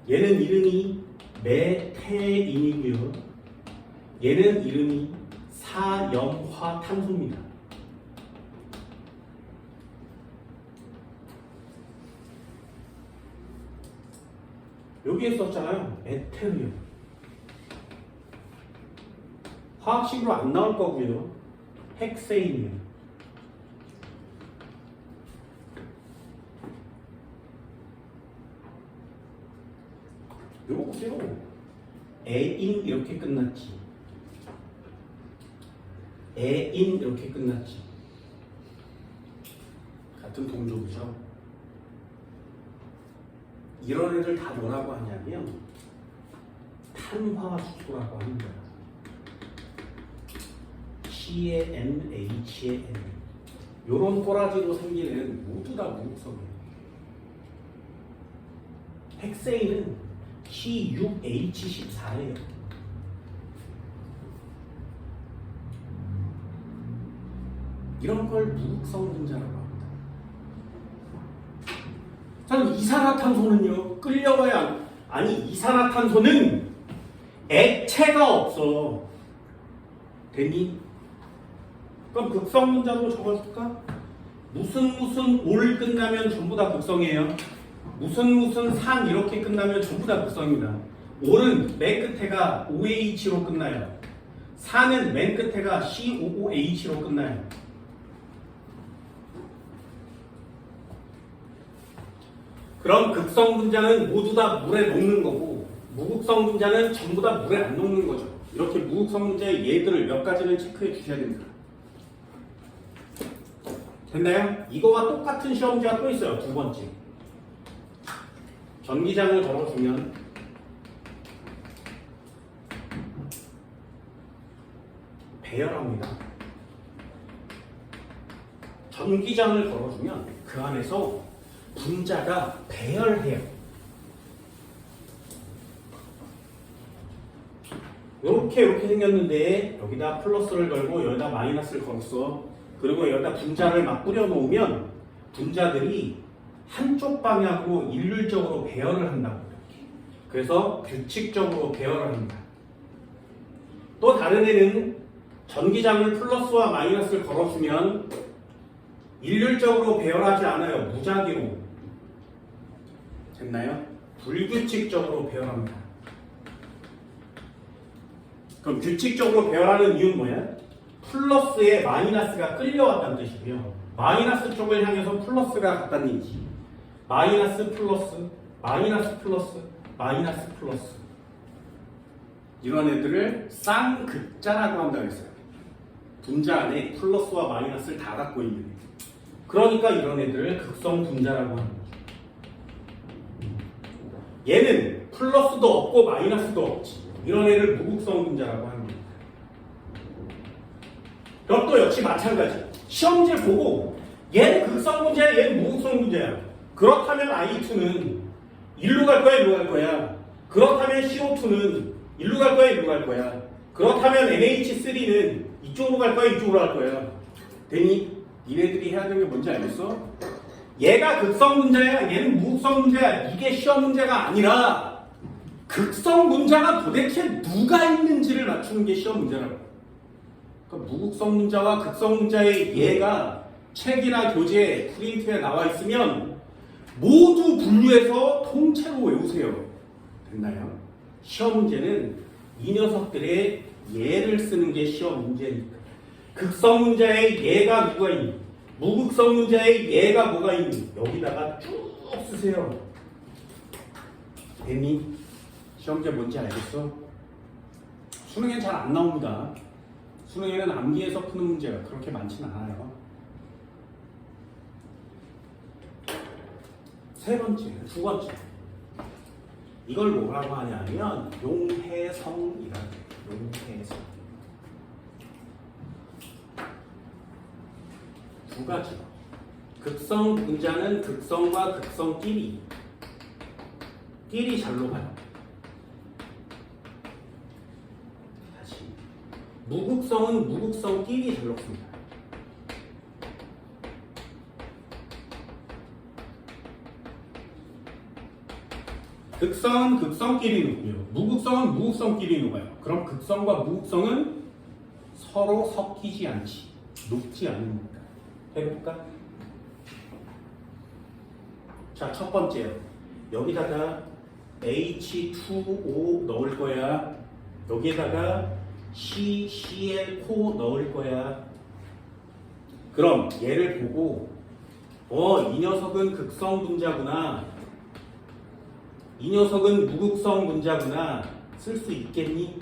[SPEAKER 2] 얘는 이름이 메테인이고요. 얘는 이름이 사염화탄소입니다. 여기에 썼잖아요. 메테리움. 화학식으로 안 나올 거고요. 헥세인이에요. 요거 보세요. 에인 이렇게 끝났지. 에인 이렇게 끝났지. 같은 동족이죠. 이런 애들 다 뭐라고 하냐면 탄화수소라고 하는 거야. C에 N, H에 N. 요런 꼬라지로 생긴 애는 모두 다 무극성이에요. 헥세인은 C6H14예요. 이런 걸 무극성 분자라고 합니다. 전 이산화탄소는요, 끌려가야, 아니, 이산화탄소는 액체가 없어. 됐니? 그럼 극성 분자로 적어줄까? 무슨 올 끝나면 전부 다 극성이에요. 무슨 산 이렇게 끝나면 전부 다 극성입니다. 올은 맨 끝에가 OH로 끝나요. 산은 맨 끝에가 COOH로 끝나요. 그럼 극성 분자는 모두 다 물에 녹는 거고 무극성 분자는 전부 다 물에 안 녹는 거죠. 이렇게 무극성 분자의 예들을 몇 가지는 체크해 주셔야 됩니다. 됐나요? 이거와 똑같은 시험 문제가 또 있어요. 두 번째. 전기장을 걸어주면 배열합니다. 전기장을 걸어주면 그 안에서 분자가 배열해요. 이렇게 생겼는데 여기다 플러스를 걸고 여기다 마이너스를 걸었어. 그리고 여기다 분자를 막 뿌려 놓으면 분자들이 한쪽 방향으로 일률적으로 배열을 한다고 이렇게. 그래서 규칙적으로 배열을 합니다. 또 다른 애는 전기장을 플러스와 마이너스를 걸어주면 일률적으로 배열하지 않아요. 무작위로. 됐나요? 불규칙적으로 배열합니다. 그럼 규칙적으로 배열하는 이유는 뭐야? 플러스에 마이너스가 끌려왔다는 뜻이고요. 마이너스 쪽을 향해서 플러스가 갔다는 얘기지. 마이너스 플러스, 마이너스 플러스, 마이너스 플러스. 이런 애들을 쌍극자라고 한다고 했어요. 분자 안에 플러스와 마이너스를 다 갖고 있는 애. 그러니까 이런 애들을 극성 분자라고 하는 거죠. 얘는 플러스도 없고 마이너스도 없지. 이런 애를 무극성 분자라고 하는 겁니다. 그럼 또 역시 마찬가지. 시험 문제 보고 얘는 극성 분자야, 얘는 무극성 분자야. 그렇다면 I2는 일로 갈 거야, 일로 갈 거야. 그렇다면 CO2는 일로 갈 거야, 일로 갈 거야. 그렇다면 NH3는 이쪽으로 갈 거야, 이쪽으로 갈 거야. 되니? 니네들이 해야 되는 게 뭔지 알겠어? 얘가 극성 분자야, 얘는 무극성 분자야. 이게 시험 문제가 아니라 극성 분자가 도대체 누가 있는지를 맞추는 게 시험 문제라고. 그러니까 무극성 분자와 극성 분자의 예가 책이나 교재, 프린트에 나와 있으면 모두 분류해서 통째로 외우세요. 됐나요? 시험 문제는 이 녀석들의 예를 쓰는 게 시험 문제니까. 극성 문자에 얘가 누가 있니? 무극성 문자에 얘가 뭐가 있니? 여기다가 쭉 쓰세요. 됐니? 시험제 뭔지 알겠어? 수능엔 잘 안 나옵니다. 수능에는 암기해서 푸는 문제가 그렇게 많지는 않아요. 세 번째, 두 번째. 이걸 뭐라고 하냐면 용해성이라고. 용해성. 두 가지. 극성 분자는 극성과 극성끼리 잘로 가요. 다시. 무극성은 무극성끼리 잘로 씁니다. 극성은 극성끼리 녹고요. 무극성은 무극성끼리 녹아요. 그럼 극성과 무극성은 서로 섞이지 않지. 녹지 않으니까. 해볼까? 자, 첫 번째요. 여기다가 H2O 넣을 거야. 여기에다가 CCl4 넣을 거야. 그럼 얘를 보고 이 녀석은 극성 분자구나. 이 녀석은 무극성 분자구나. 쓸 수 있겠니?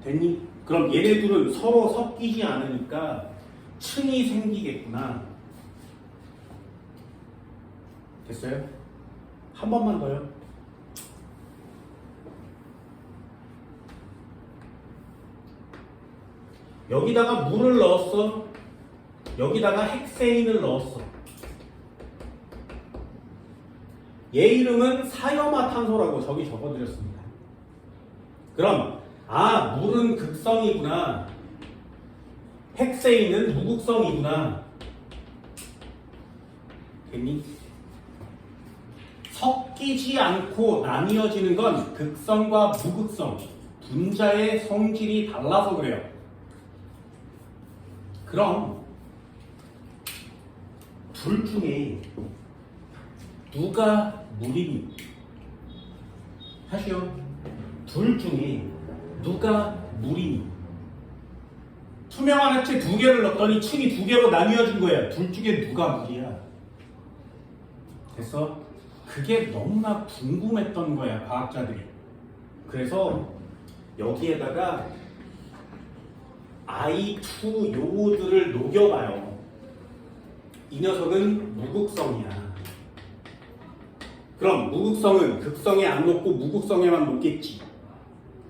[SPEAKER 2] 됐니? 그럼 얘네들은 서로 섞이지 않으니까 층이 생기겠구나. 됐어요? 한 번만 더요. 여기다가 물을 넣었어. 여기다가 헥세인을 넣었어. 얘 이름은 사염화탄소라고 저기 적어드렸습니다. 그럼 물은 극성이구나. 헥세인은 무극성이구나. 됐니? 섞이지 않고 나뉘어지는 건 극성과 무극성, 분자의 성질이 달라서 그래요. 그럼 둘 중에 누가 물이니? 하시오. 둘 중에 누가 물이니? 투명한 액체 두 개를 넣었더니 층이 두 개로 나뉘어진 거야. 둘 중에 누가 물이야? 됐어? 그게 너무나 궁금했던 거야, 과학자들이. 그래서 여기에다가 I2 요오드를 녹여봐요. 이 녀석은 무극성이야. 그럼 무극성은 극성에 안 녹고 무극성에만 녹겠지.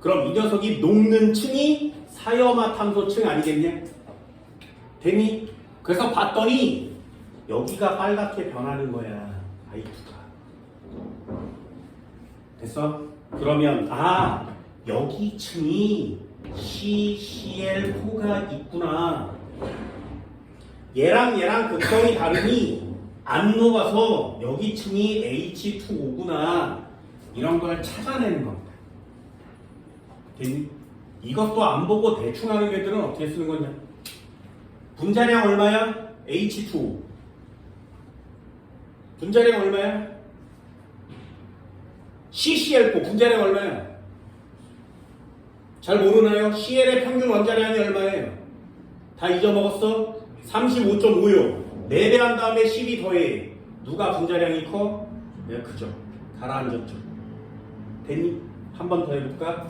[SPEAKER 2] 그럼 이 녀석이 녹는 층이 사염화탄소층 아니겠냐? 됐니? 그래서 봤더니 여기가 빨갛게 변하는 거야. I2가. 됐어? 그러면 여기 층이 CCl4가 있구나. 얘랑 극성이 다르니 안 녹아서 여기 층이 H2O구나. 이런 걸 찾아내는 겁니다. 됐니? 이것도 안 보고 대충 하는 애들은 어떻게 쓰는 거냐? 분자량 얼마야? H2O. 분자량 얼마야? CCl4. 분자량 얼마야? 잘 모르나요? CL의 평균 원자량이 얼마예요? 다 잊어먹었어? 35.5요. 4배 한 다음에 12 더해. 누가 분자량이 커? 내가 크죠. 가라앉았죠. 됐니? 한 번 더 해볼까?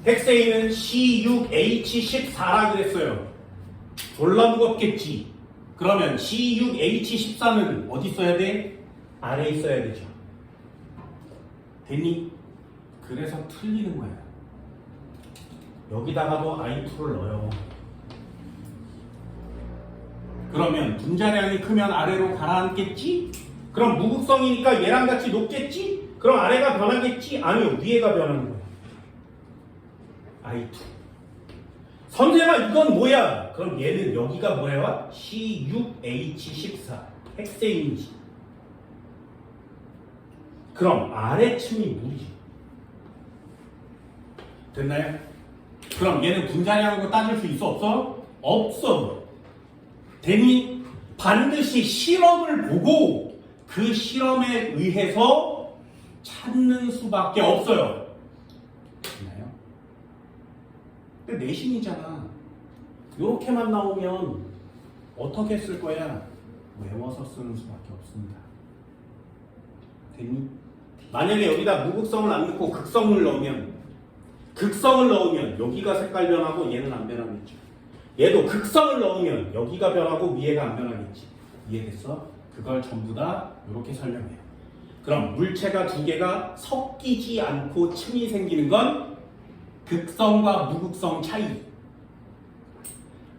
[SPEAKER 2] 헥세인은 C6H14라 그랬어요. 졸라 무겁겠지. 그러면 C6H14는 어디 써야 돼? 아래에 써야 되죠. 됐니? 그래서 틀리는 거야. 여기다가도 I2를 넣어요. 그러면 분자량이 크면 아래로 가라앉겠지? 그럼 무극성이니까 얘랑 같이 녹겠지? 그럼 아래가 변하겠지? 아니요, 위에가 변하는 거야. I2. 선생아, 이건 뭐야? 그럼 얘는 여기가 뭐야? C6H14 헥세인이지. 그럼 아래층이 물이지. 됐나요? 그럼 얘는 분자량으로 따질 수 있어? 없어? 없어. 되니 반드시 실험을 보고 그 실험에 의해서 찾는 수밖에 없어요. 됐나요? 근데 내신이잖아. 요렇게만 나오면 어떻게 쓸 거야? 외워서 쓰는 수밖에 없습니다. 됐니? 만약에 여기다 무극성을 안 넣고 극성을 넣으면 여기가 색깔 변하고 얘는 안 변하겠죠. 얘도 극성을 넣으면 여기가 변하고 위에가 안 변하겠지. 이해됐어? 그걸 전부 다 이렇게 설명해요. 그럼 물체가 두 개가 섞이지 않고 층이 생기는 건 극성과 무극성 차이.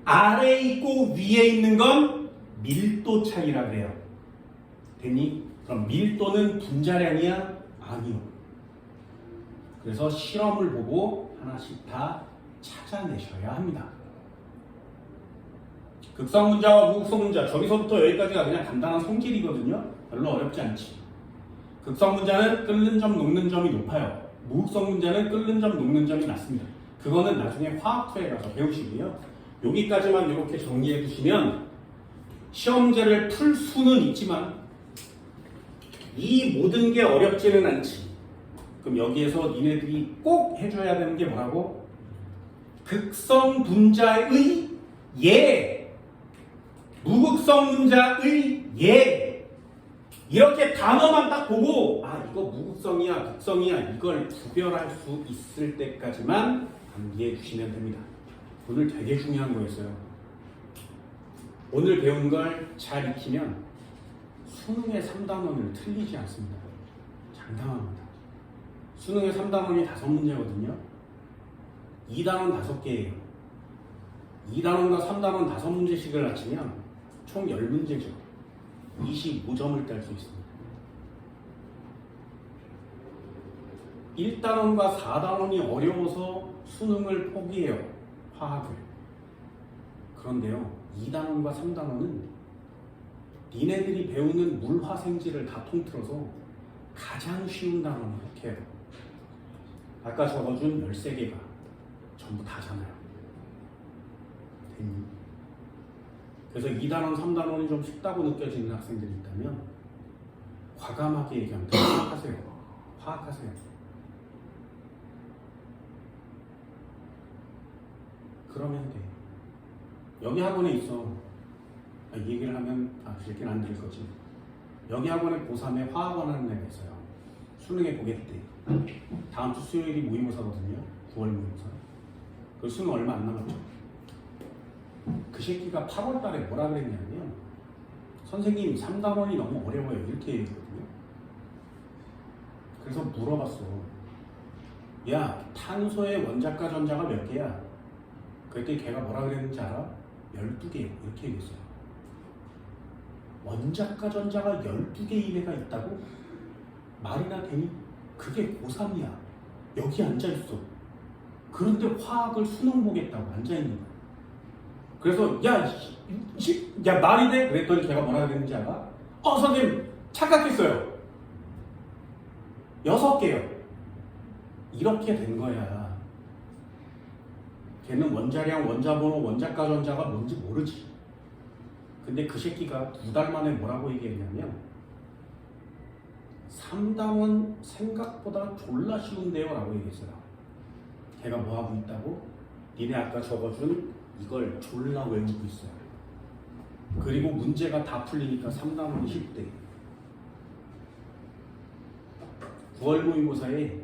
[SPEAKER 2] 아래에 있고 위에 있는 건 밀도 차이라 그래요. 됐니? 그럼 밀도는 분자량이야? 아니요. 그래서 실험을 보고 하나씩 다 찾아내셔야 합니다. 극성 분자와 무극성 분자, 저기서부터 여기까지가 그냥 간단한 성질이거든요. 별로 어렵지 않지. 극성 분자는 끓는 점, 녹는 점이 높아요. 무극성 분자는 끓는 점, 녹는 점이 낮습니다. 그거는 나중에 화학투에 가서 배우시고요. 여기까지만 이렇게 정리해 두시면 시험제를 풀 수는 있지만 이 모든 게 어렵지는 않지. 그럼 여기에서 니네들이 꼭 해줘야 되는 게 뭐라고? 극성 분자의 예, 무극성 분자의 예. 이렇게 단어만 딱 보고 아 이거 무극성이야 극성이야 이걸 구별할 수 있을 때까지만 암기해 주시면 됩니다. 오늘 되게 중요한 거였어요. 오늘 배운 걸 잘 익히면 수능의 3단원을 틀리지 않습니다. 장담합니다. 수능의 3단원이 5문제거든요. 2단원 5개예요. 2단원과 3단원 5문제씩을 합치면 총 10문제죠. 25점을 딸 수 있습니다. 1단원과 4단원이 어려워서 수능을 포기해요. 화학을. 그런데요. 2단원과 3단원은 니네들이 배우는 물화생지를 다 통틀어서 가장 쉬운 단원을 해요. 아까 적어준 13개가 전부 다잖아요. 됐니? 그래서 2단원, 3단원이 좀 쉽다고 느껴지는 학생들이 있다면 과감하게 얘기하면 화학하세요. 화학하세요. 그러면 돼. 여기 학원에 있어. 이 얘기를 하면 그 얘기는 안 들을 거지. 여기 학원에 고3에 화학원 하는 애가 있어요. 수능에 보겠대. 다음 주 수요일이 모의고사거든요. 9월 모의고사. 그 수능 얼마 안 남았죠. 그 새끼가 8월 달에 뭐라 그랬냐면 선생님 3단원이 너무 어려워요. 이렇게 얘기했거든요. 그래서 물어봤어. 야, 탄소의 원자과 전자가 몇 개야? 그랬더니 걔가 뭐라 그랬는지 알아? 12개 이렇게 얘기했어요. 원자과 전자가 12개 이내가 있다고? 말이나 되니? 그게 고3이야. 여기 앉아있어. 그런데 화학을 수능 보겠다고 앉아있는 거야. 그래서 야 말이 돼? 그랬더니 걔가 뭐라 그랬는지 알아? 선생님 착각했어요. 6개요. 이렇게 된 거야. 걔는 원자량, 원자번호, 원자과 전자가 뭔지 모르지. 근데 그 새끼가 2달 만에 뭐라고 얘기했냐면 3단원 생각보다 졸라 쉬운데요 라고 얘기했어요. 걔가 뭐하고 있다고? 니네 아까 적어준 이걸 졸라 외우고 있어요. 그리고 문제가 다 풀리니까 3단원이 쉽대. 9월 모의고사에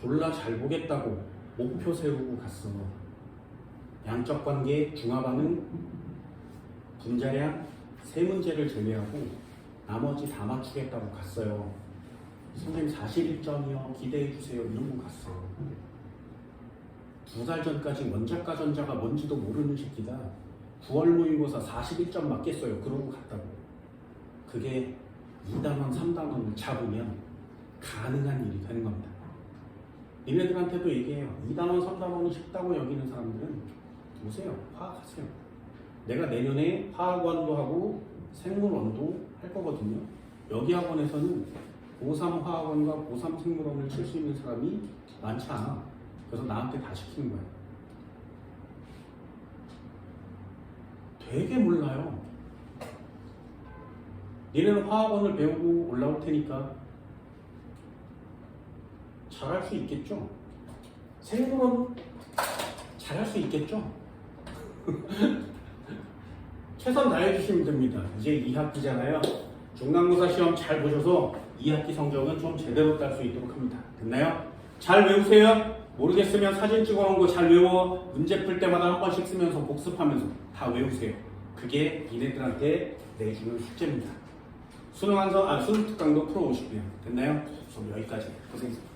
[SPEAKER 2] 졸라 잘 보겠다고 목표 세우고 갔어. 양적 관계, 중화반응, 분자량 3문제를 제외하고 나머지 다 맞추겠다고 갔어요. 선생님 41점이요. 기대해주세요. 이러고 갔어. 2달 전까지 원자과 전자가 뭔지도 모르는 새끼가 9월 모의고사 41점 맞겠어요. 그러고 갔다고. 그게 2단원, 3단원을 잡으면 가능한 일이 되는 겁니다. 니네들한테도 얘기해요. 2단원, 3단원이 쉽다고 여기는 사람들은 오세요. 화학하세요. 내가 내년에 화학원도 하고 생물원도 할 거거든요. 여기 학원에서는 고3 화학원과 고3 생물원을 칠 수 있는 사람이 많지 않아. 그래서 나한테 다 시키는 거야. 되게 몰라요. 얘네는 화학원을 배우고 올라올 테니까 잘할 수 있겠죠? 생물원 잘할 수 있겠죠? 최선 다해주시면 됩니다. 이제 2학기잖아요. 중간고사 시험 잘 보셔서 2학기 성적은 좀 제대로 딸 수 있도록 합니다. 됐나요? 잘 외우세요. 모르겠으면 사진 찍어놓은 거 잘 외워. 문제 풀 때마다 한 번씩 쓰면서 복습하면서 다 외우세요. 그게 니네들한테 내주는 숙제입니다. 수능 특강도 풀어오시고요. 됐나요? 수업 여기까지. 고생했습니다.